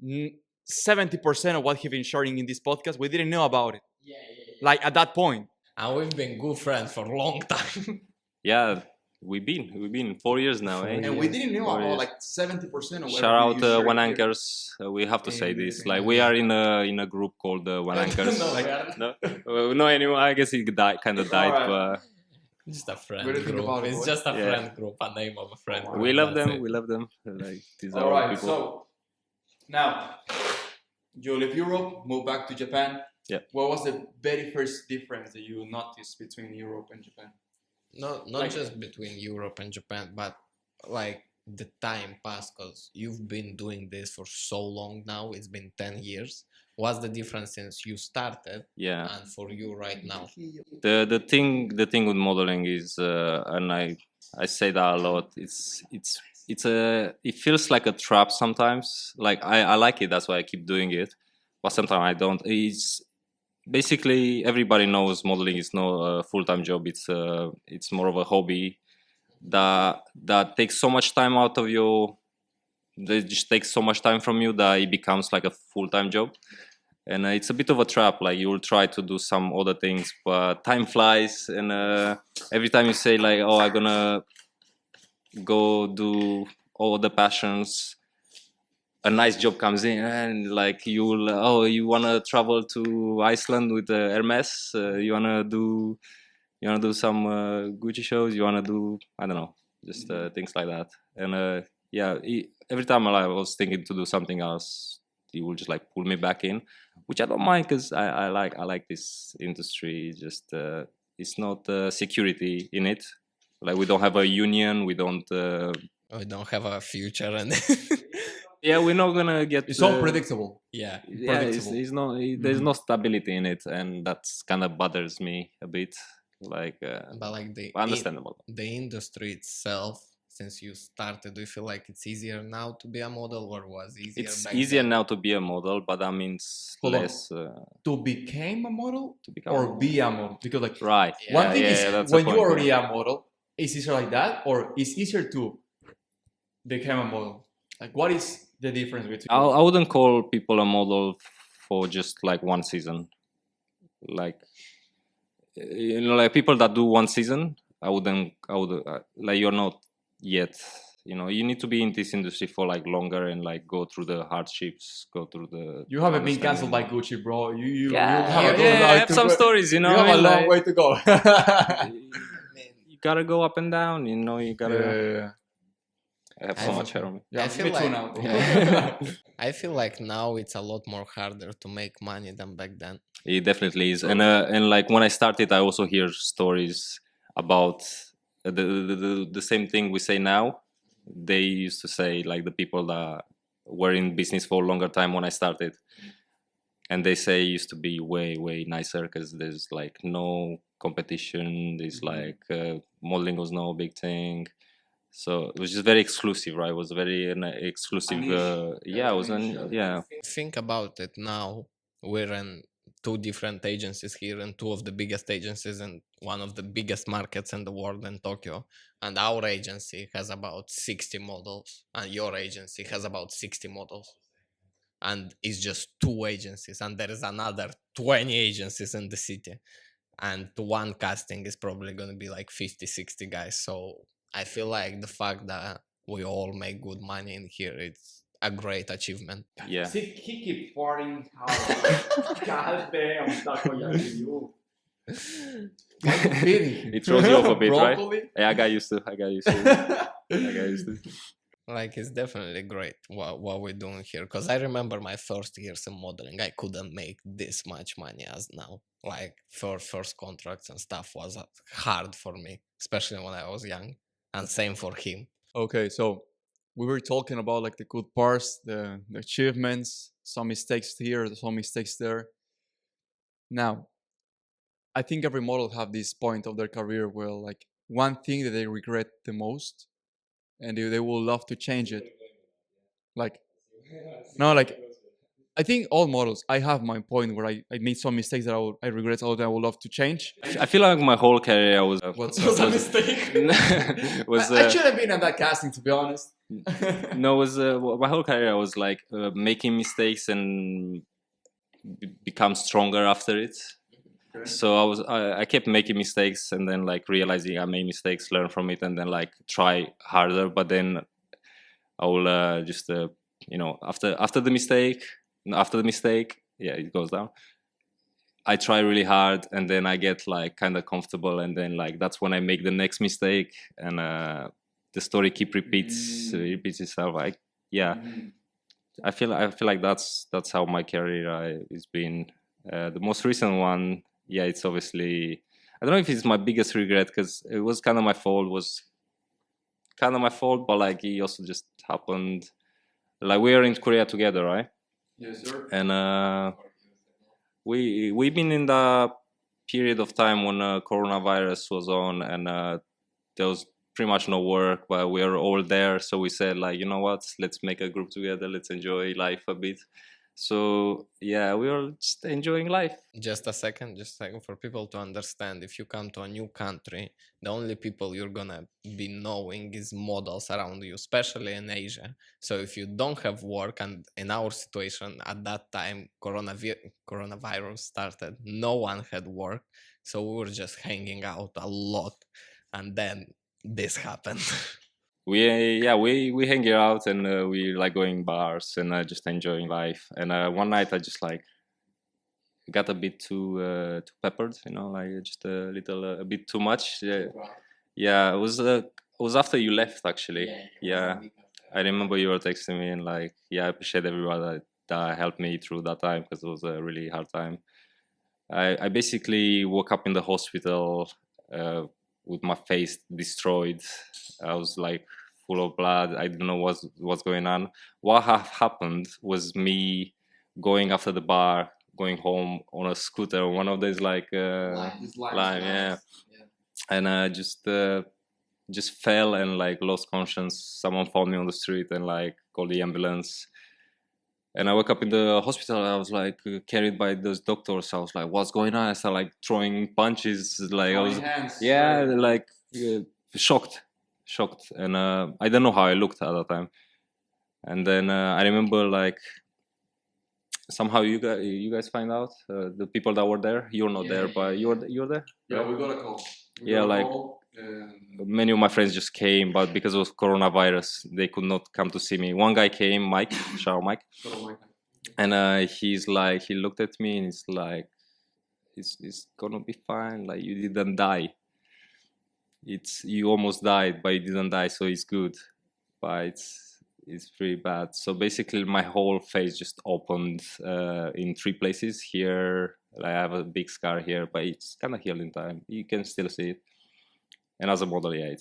Speaker 3: 70% of what he's been sharing in this podcast, we didn't know about it.
Speaker 2: Yeah.
Speaker 3: Like, at that point.
Speaker 2: And we've been good friends for a long time.
Speaker 1: Yeah, we've been 4 years now, eh?
Speaker 3: And we didn't know
Speaker 1: 4
Speaker 3: about
Speaker 1: years.
Speaker 3: like 70% of
Speaker 1: Shout out
Speaker 3: everything you
Speaker 1: One
Speaker 3: share here.
Speaker 1: Anchors. We have to say
Speaker 3: In-
Speaker 1: this. Like we are in a group called One Anchors.
Speaker 2: No,
Speaker 1: Like,
Speaker 2: we aren't.
Speaker 1: no anymore. I guess it kind of died,
Speaker 3: Alright.
Speaker 1: but
Speaker 2: Just a friend
Speaker 3: What do you think
Speaker 2: group.
Speaker 3: about it,
Speaker 2: It's
Speaker 3: boy?
Speaker 2: just a
Speaker 1: Yeah.
Speaker 2: friend group, a name of a friend group.
Speaker 1: we love
Speaker 2: that's
Speaker 1: them.
Speaker 2: it.
Speaker 1: We love them. Like these are
Speaker 3: All
Speaker 1: our
Speaker 3: right,
Speaker 1: people.
Speaker 3: so now you leave Europe, move back to Japan.
Speaker 1: Yeah.
Speaker 3: What was the very first difference that you noticed between Europe and Japan?
Speaker 2: Not
Speaker 3: Like-
Speaker 2: just between Europe and Japan, but like the time passed because you've been doing this for so long now. It's been 10 years. What's the difference since you started
Speaker 1: Yeah.
Speaker 2: and for you right now?
Speaker 1: The thing with modeling is, and I say that a lot. It feels like a trap sometimes. Like I like it, that's why I keep doing it. But sometimes I don't. It's basically everybody knows modeling is not a full-time job. It's more of a hobby that takes so much time out of you. They just takes so much time from you that it becomes like a full-time job. And it's a bit of a trap. Like you will try to do some other things, but time flies. And every time you say like, "Oh, I'm gonna go do all the passions," a nice job comes in, and like you wanna travel to Iceland with Hermès. You wanna do some Gucci shows. You wanna do, I don't know, just things like that. And yeah, every time I was thinking to do something else, he will just like pull me back in, which I don't mind because I like this industry. Just it's not security in it. Like we don't have a union. We don't.
Speaker 2: We don't have a future and
Speaker 1: Yeah, we're not gonna get.
Speaker 3: It's unpredictable.
Speaker 2: yeah.
Speaker 1: Yeah,
Speaker 3: predictable.
Speaker 1: it's not. There's no stability in it, and that's kind of bothers me a bit. Like,
Speaker 2: But like
Speaker 1: understandable.
Speaker 2: the industry itself, since you started, do you feel like it's easier now to be a model or was easier
Speaker 1: It's
Speaker 2: back
Speaker 1: easier
Speaker 2: then?
Speaker 1: now to be a model, but that means
Speaker 3: Hold on.
Speaker 1: less
Speaker 3: To become a model
Speaker 1: to become.
Speaker 3: or be a model? Because like
Speaker 1: Right.
Speaker 2: Yeah,
Speaker 3: one thing
Speaker 1: yeah,
Speaker 3: is
Speaker 1: that's the
Speaker 3: when
Speaker 1: point,
Speaker 3: you're already
Speaker 1: yeah.
Speaker 3: a model, is easier like that, or it's easier to become a model? Like, what is the difference between?
Speaker 1: I wouldn't call people a model for just like one season. Like, like people that do one season, I would like you're not yet. You need to be in this industry for like longer and like go through the hardships, go through the.
Speaker 3: You haven't been cancelled by
Speaker 1: understanding.
Speaker 3: Gucci, bro. You
Speaker 1: Yeah,
Speaker 3: have,
Speaker 1: I have some stories.
Speaker 3: You have a long way to go.
Speaker 1: You gotta go up and down. You gotta.
Speaker 3: yeah.
Speaker 1: I have
Speaker 2: I
Speaker 1: so
Speaker 2: feel-
Speaker 1: much hair on me.
Speaker 3: Yeah,
Speaker 2: I feel
Speaker 3: me too
Speaker 2: like-
Speaker 3: now. bro.
Speaker 2: I feel like now it's a lot more harder to make money than back then.
Speaker 1: It definitely is, and like when I started, I also hear stories about the same thing we say now. They used to say like the people that were in business for a longer time when I started, and they say it used to be way nicer because there's like no competition. There's like modeling was no big thing, So it was just very exclusive, right? It was very exclusive. Yeah, it was yeah.
Speaker 2: Think about it now. We're in two different agencies here, and two of the biggest agencies in one of the biggest markets in the world, in Tokyo. And our agency has about 60 models, and your agency has about 60 models. And it's just two agencies, and there is another 20 agencies in the city. And one casting is probably going to be like 50, 60 guys. So I feel like the fact that we all make good money in here, it's a great achievement.
Speaker 1: Yeah.
Speaker 5: See, he keep farting out. God damn, Taco Yakiyu.
Speaker 1: It throws you off a bit, right?
Speaker 3: Broccoli?
Speaker 1: Yeah, I got used to. I got used to.
Speaker 2: Like, it's definitely great what we're doing here. Because I remember my first years in modeling, I couldn't make this much money as now. Like, for first contracts and stuff was hard for me, especially when I was young. And same for him.
Speaker 3: Okay, so we were talking about like the good parts, the achievements, some mistakes here, some mistakes there. Now, I think every model have this point of their career where like one thing that they regret the most, and they will love to change it. Like, no, like I think all models. I have my point where I made some mistakes that I regret a lot and I would love to change.
Speaker 1: I feel like my whole career I was.
Speaker 3: What's
Speaker 5: Was a mistake.
Speaker 1: was
Speaker 5: I should have been at that casting, to be honest.
Speaker 1: no, was my whole career I was like making mistakes and become stronger after it. So I kept making mistakes and then like realizing I made mistakes, learn from it, and then like try harder. But then I will just you know, after the mistake, yeah, it goes down. I try really hard, and then I get like kind of comfortable, and then like that's when I make the next mistake, and the story repeats itself. Like, yeah, I feel like that's how my career has been. The most recent one, yeah, it's obviously, I don't know if it's my biggest regret because it was kind of my fault. But like it also just happened. Like we are in Korea together, right?
Speaker 3: Yes, sir.
Speaker 1: And we've been in the period of time when coronavirus was on, and there was pretty much no work, but we were all there. So we said, like, you know what? Let's make a group together. Let's enjoy life a bit. So yeah, we were just enjoying life.
Speaker 2: Just a second for people to understand. If you come to a new country, the only people you're gonna be knowing is models around you, especially in Asia. So if you don't have work, and in our situation at that time, coronavirus started, no one had work, so we were just hanging out a lot, and then this happened.
Speaker 1: We hang out, and we like going bars and just enjoying life. And one night I just like got a bit too peppered, you know, like just a bit too much. Yeah, it was after you left, actually. Yeah, I remember you were texting me, and like, yeah, I appreciate everyone that helped me through that time, because it was a really hard time. I basically woke up in the hospital with my face destroyed. I was like full of blood. I didn't know what's going on. What happened was me going after the bar, going home on a scooter, one of those like lime, yeah. And I just fell and like lost conscience. Someone found me on the street and like called the ambulance. And I woke up in the hospital. I was like carried by those doctors. I was like, "What's going on?" I started like throwing punches. Like I was, like shocked, and I don't know how I looked at that time. And then I remember like somehow you guys find out, the people that were there. You're not there, but you're there.
Speaker 3: Yeah, we got a call.
Speaker 1: Many of my friends just came, but because of coronavirus, they could not come to see me. One guy came, Mike, shout out Mike, and he's like, he looked at me and he's like, it's gonna be fine. Like, you didn't die. You almost died, but you didn't die, so it's good. But it's pretty bad. So basically, my whole face just opened in 3 places. Here, like, I have a big scar here, but it's kind of healed in time. You can still see it. And as a model, yeah,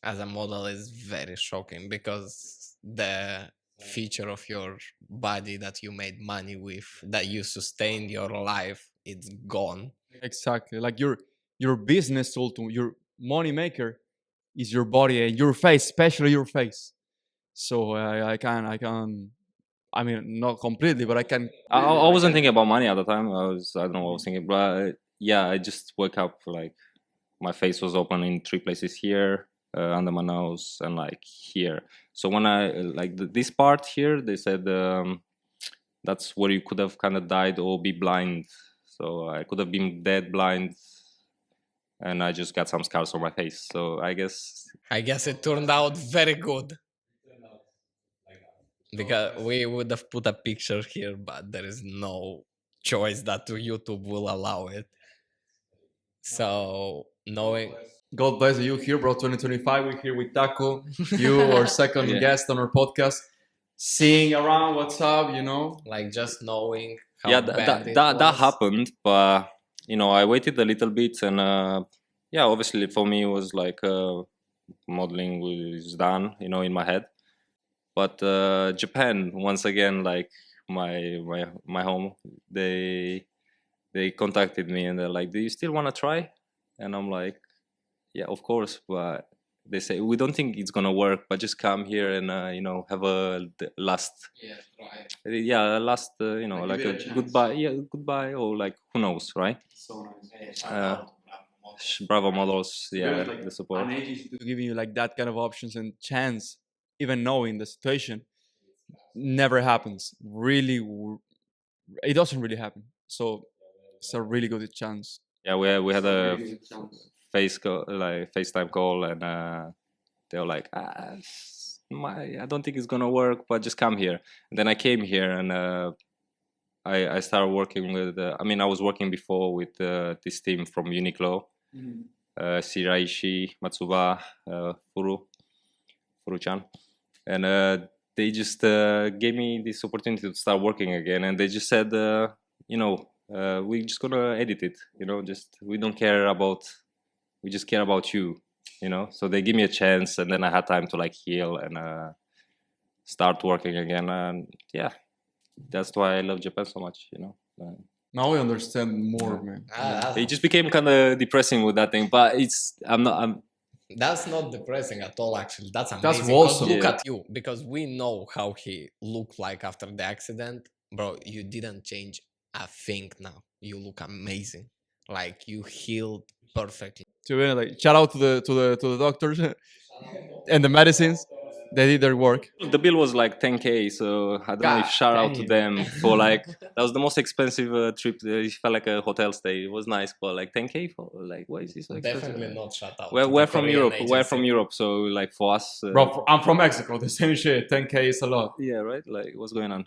Speaker 2: as a model is very shocking, because the feature of your body that you made money with, that you sustained your life, it's gone.
Speaker 3: Exactly. Like your business tool, to your money maker,
Speaker 4: is your body and your face, especially your face. So I mean, not completely, but I can.
Speaker 1: I wasn't thinking about money at the time. I don't know what I was thinking, but yeah, I just woke up like my face was open in 3 places here, under my nose, and like here. So when I this part here, they said that's where you could have kind of died or be blind. So I could have been dead, blind, and I just got some scars on my face. So I guess
Speaker 2: it turned out very good. Because we would have put a picture here, but there is no choice that YouTube will allow it. So knowing
Speaker 4: God bless you here, bro. 2025, we're here with Taco. You, our second
Speaker 1: Yeah.
Speaker 4: guest on our podcast, seeing around what's up, you know.
Speaker 2: like just knowing how
Speaker 1: yeah,
Speaker 2: bad
Speaker 1: that
Speaker 2: was.
Speaker 1: happened, but you know, I waited a little bit, and yeah, obviously for me it was like modeling was done, you know, in my head. But Japan, once again, like my home, they contacted me and they're like, "Do you still want to try?" And I'm like, "Yeah, of course." But they say, "We don't think it's gonna work, but just come here and you know, have a last, last, you know, like a goodbye, goodbye, or like who knows, right?"
Speaker 5: So nice.
Speaker 1: Bravo models, yeah,
Speaker 5: Like
Speaker 1: the support.
Speaker 5: an agency
Speaker 4: To giving you like that kind of options and chance, even knowing the situation, never happens. Really, it doesn't really happen. So it's a really good chance.
Speaker 1: Yeah, we had a
Speaker 5: really good chance.
Speaker 1: FaceTime call, and they were like, I don't think it's gonna work, but just come here. And then I came here, and I started working with. I mean, I was working before with this team from Uniqlo, Shiraishi, Matsuba, Furuchan, and they just gave me this opportunity to start working again. And they just said, you know, we're just gonna edit it. You know, just we don't care about. We just care about you. You know. So they give me a chance, and then I had time to like heal and start working again. And yeah, that's why I love Japan so much. You know.
Speaker 4: Now I understand more, man.
Speaker 1: It just became kind of depressing with that thing, but
Speaker 2: That's not depressing at all, actually. That's amazing.
Speaker 4: That's
Speaker 2: 'Cause
Speaker 4: awesome.
Speaker 2: Look
Speaker 1: Yeah.
Speaker 2: at you, because we know how he looked like after the accident. Bro, you didn't change a thing now. You look amazing. Like you healed perfectly.
Speaker 4: To be honest, like shout out to the doctors and the medicines. They did their work.
Speaker 1: the bill was like 10K, so I don't know if shout out to them for like that was the most expensive trip. It felt like a hotel stay. It was nice, but like 10K for like why is this so expensive?
Speaker 2: Definitely not shut out.
Speaker 1: We're from Europe. We're from Europe, so like for us,
Speaker 4: Bro, I'm from Mexico. The same shit. 10K is a lot.
Speaker 1: yeah, right. Like what's going on?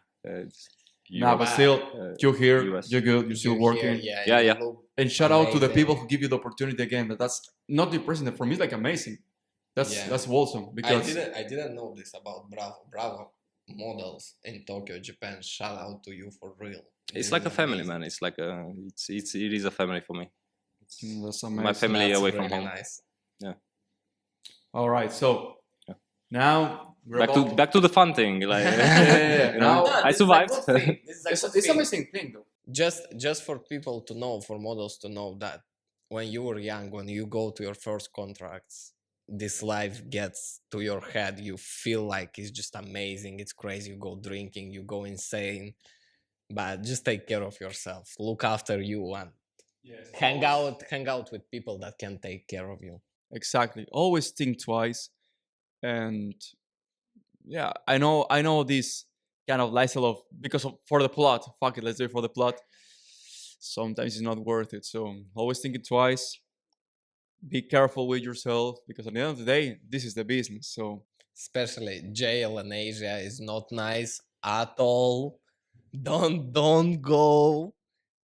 Speaker 4: Nah, but still, you're here.
Speaker 1: US.
Speaker 4: You're good. You're still working.
Speaker 1: Yeah.
Speaker 4: And shout out to the
Speaker 2: Amazing.
Speaker 4: people who give you the opportunity again. But that's not depressing. For me, it's like amazing. That's awesome because
Speaker 2: I didn't know this about Bravo models in Tokyo, Japan. Shout out to you for real.
Speaker 1: It's like a family, man. It's like it is a family for me.
Speaker 4: that's amazing.
Speaker 1: My family
Speaker 2: That's
Speaker 1: away
Speaker 2: really
Speaker 1: from home.
Speaker 2: nice.
Speaker 4: All right, so
Speaker 1: Yeah.
Speaker 4: now we're
Speaker 1: Back to the fun thing. Like
Speaker 4: yeah.
Speaker 1: you know,
Speaker 4: Now
Speaker 1: I survived.
Speaker 4: it's amazing thing though.
Speaker 2: Just for people to know, for models to know that when you were young, when you go to your first contracts, this life gets to your head. You feel like it's just amazing. It's crazy. You go drinking, you go insane. But just take care of yourself. Look after you and hang out with people that can take care of you.
Speaker 4: Exactly. Always think twice. And yeah, I know this kind of lifestyle of for the plot. Fuck it, let's do it for the plot. Sometimes it's not worth it. So always think it twice. Be careful with yourself because at the end of the day, this is the business. So
Speaker 2: Especially jail in Asia is not nice at all. Don't go.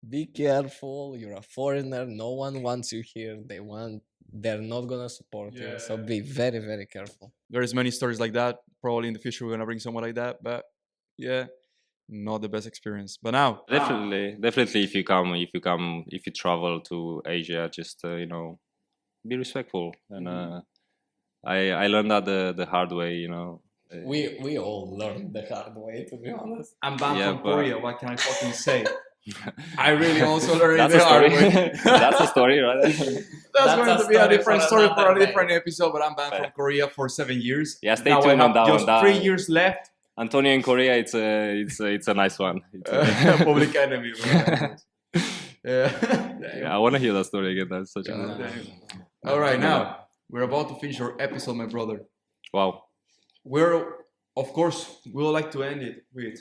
Speaker 2: Be careful. You're a foreigner. No one wants you here. They're not gonna support you. So be very, very careful.
Speaker 4: there's many stories like that. Probably in the future we're gonna bring someone like that. But yeah, not the best experience. But now
Speaker 1: Definitely, if you travel to Asia, just you know, be respectful. And I learned that the hard way. You know,
Speaker 2: We all learned the hard way, to be honest.
Speaker 4: I'm back
Speaker 1: Yeah,
Speaker 4: from
Speaker 1: but-
Speaker 4: Korea. What can I fucking say? I really also learned
Speaker 1: that's
Speaker 4: the
Speaker 1: a
Speaker 4: hard
Speaker 1: story.
Speaker 4: way.
Speaker 1: That's a story, right?
Speaker 3: That's
Speaker 2: That's
Speaker 3: going
Speaker 2: a
Speaker 3: to be a
Speaker 2: story
Speaker 3: different
Speaker 2: for
Speaker 3: story for
Speaker 2: another
Speaker 3: a
Speaker 2: day.
Speaker 3: different episode. But I'm banned
Speaker 1: Fair.
Speaker 3: from Korea for 7 years.
Speaker 1: Yeah, stay
Speaker 3: Now
Speaker 1: tuned
Speaker 3: I
Speaker 1: on
Speaker 3: have
Speaker 1: that
Speaker 3: just
Speaker 1: one.
Speaker 3: 3 years left.
Speaker 1: Antonio in Korea, it's a nice one.
Speaker 3: Public enemy. Man. Yeah.
Speaker 1: Yeah, I want to hear that story again. That's such a
Speaker 3: God
Speaker 1: good.
Speaker 3: damn. All right, now we're about to finish our episode, my brother.
Speaker 1: Wow.
Speaker 3: Of course, we would like to end it with,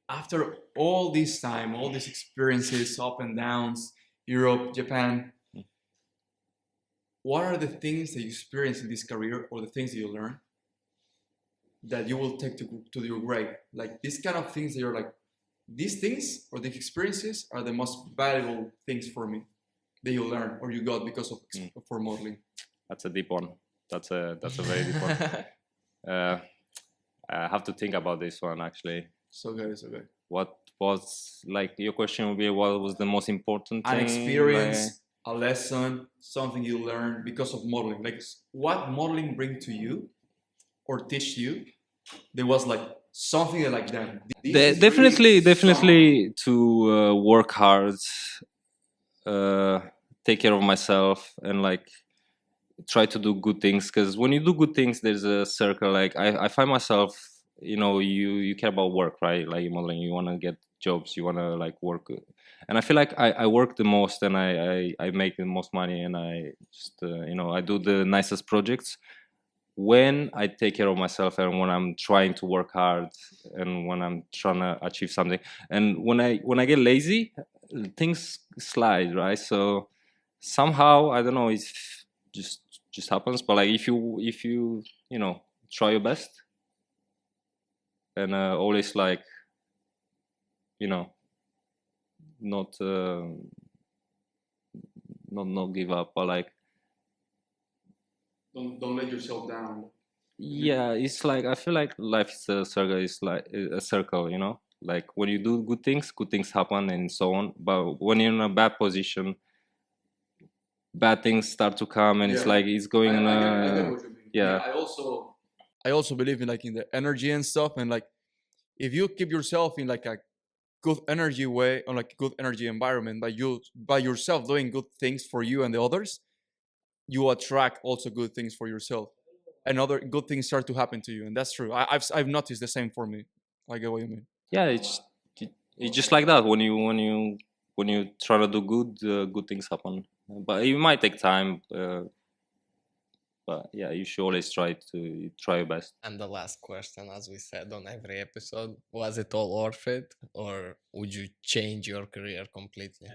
Speaker 3: after all this time, all these experiences, up and downs, Europe, Japan, what are the things that you experience in this career, or the things that you learn that you will take to your grave? Like these kind of things that you're like, these things or these experiences are the most valuable things for me that you learn or you got because of for modeling.
Speaker 1: That's a deep one. That's a very deep one. I have to think about this one actually.
Speaker 3: So good, so good.
Speaker 1: What was, like, your question would be, what was the most important thing?
Speaker 3: An experience, a lesson, something you learned because of modeling. Like what modeling bring to you or teach you? There was like something like that.
Speaker 1: Definitely to work hard, take care of myself, and like try to do good things. Because when you do good things, there's a circle. Like I find myself, you care about work, right? Like modeling, you want to get jobs, you want to like work, and I feel like I work the most, and I make the most money, and I just I do the nicest projects when I take care of myself, and when I'm trying to work hard, and when I'm trying to achieve something. And when I get lazy, things slide, right? So somehow, I don't know, it's just happens. But like if you try your best, and always like not give up, but like
Speaker 3: don't let yourself down.
Speaker 1: yeah, it's like I feel like life is a circle. It's like a circle, like when you do good things happen, and so on. But when you're in a bad position, bad things start to come, and it's like it's going on
Speaker 3: I get what you mean.
Speaker 1: yeah.
Speaker 3: I also believe in the energy and stuff, and like if you keep yourself in like a good energy way, or like good energy environment, by yourself doing good things for you and the others, you attract also good things for yourself, and other good things start to happen to you. And that's true. I've noticed the same for me. I get what you mean.
Speaker 1: Yeah, it's just like that. When you try to do good things happen, but it might take time. But yeah, you should always try your best.
Speaker 2: And the last question, as we said on every episode, was it all worth it, or would you change your career completely?
Speaker 1: I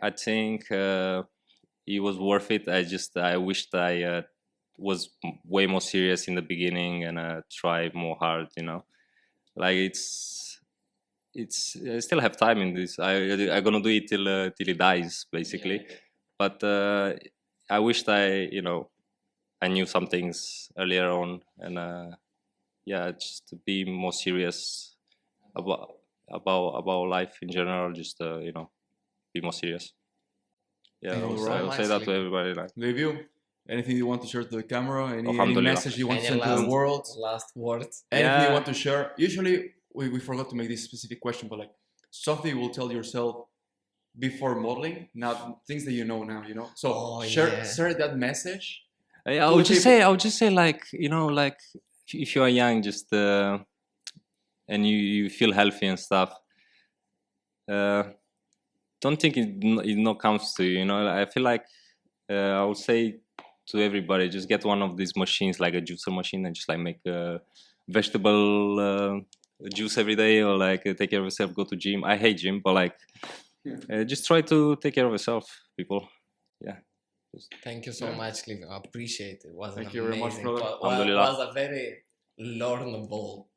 Speaker 1: think it was worth it. I wished I was way more serious in the beginning, and tried more hard. Like it's I still have time in this. I'm gonna do it till it dies, basically. Yeah. But I wished I knew some things earlier on, and just to be more serious about life in general. Just be more serious. Yeah, I will say that to everybody. Like,
Speaker 3: Liviu, anything you want to share to the camera? Any message you want to send to the world?
Speaker 2: Last words.
Speaker 3: Anything you want to share? Usually, we forgot to make this specific question, but like something you will tell yourself before modeling, not things that you know now. So share that message.
Speaker 1: I would just say like like if you are young, just and you feel healthy and stuff, don't think it not comes to you. I feel like I would say to everybody, just get one of these machines, like a juicer machine, and just like make vegetable juice every day, or like take care of yourself, go to gym. I hate gym, but like just try to take care of yourself, people. Yeah.
Speaker 2: Thank you so much, Liviu. I appreciate it. It was
Speaker 3: Thank
Speaker 2: an
Speaker 3: you very much,
Speaker 2: amazing
Speaker 3: brother.
Speaker 2: It was a very learnable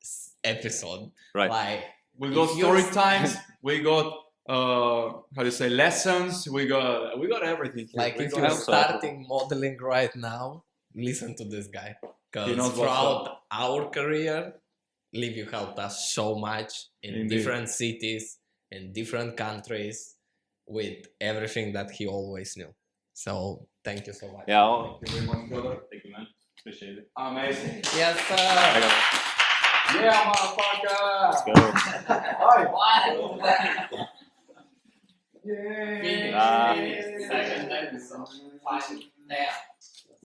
Speaker 2: episode.
Speaker 1: Right.
Speaker 2: Like
Speaker 3: we got story times. We got lessons. We got everything here.
Speaker 2: Like if you're starting modeling right now, listen to this guy. Because throughout our career, Liviu helped us so much in different cities, in different countries, with everything that he always knew. So thank you so much.
Speaker 1: Yeah.
Speaker 3: Thank you very much, brother.
Speaker 1: Thank you, man. Appreciate it.
Speaker 3: Amazing.
Speaker 2: Yes, sir.
Speaker 3: Yeah, motherfucker.
Speaker 1: Let's go.
Speaker 3: Hi.
Speaker 2: Finish.
Speaker 1: Ah.
Speaker 2: Finish. Second episode. Fine. There.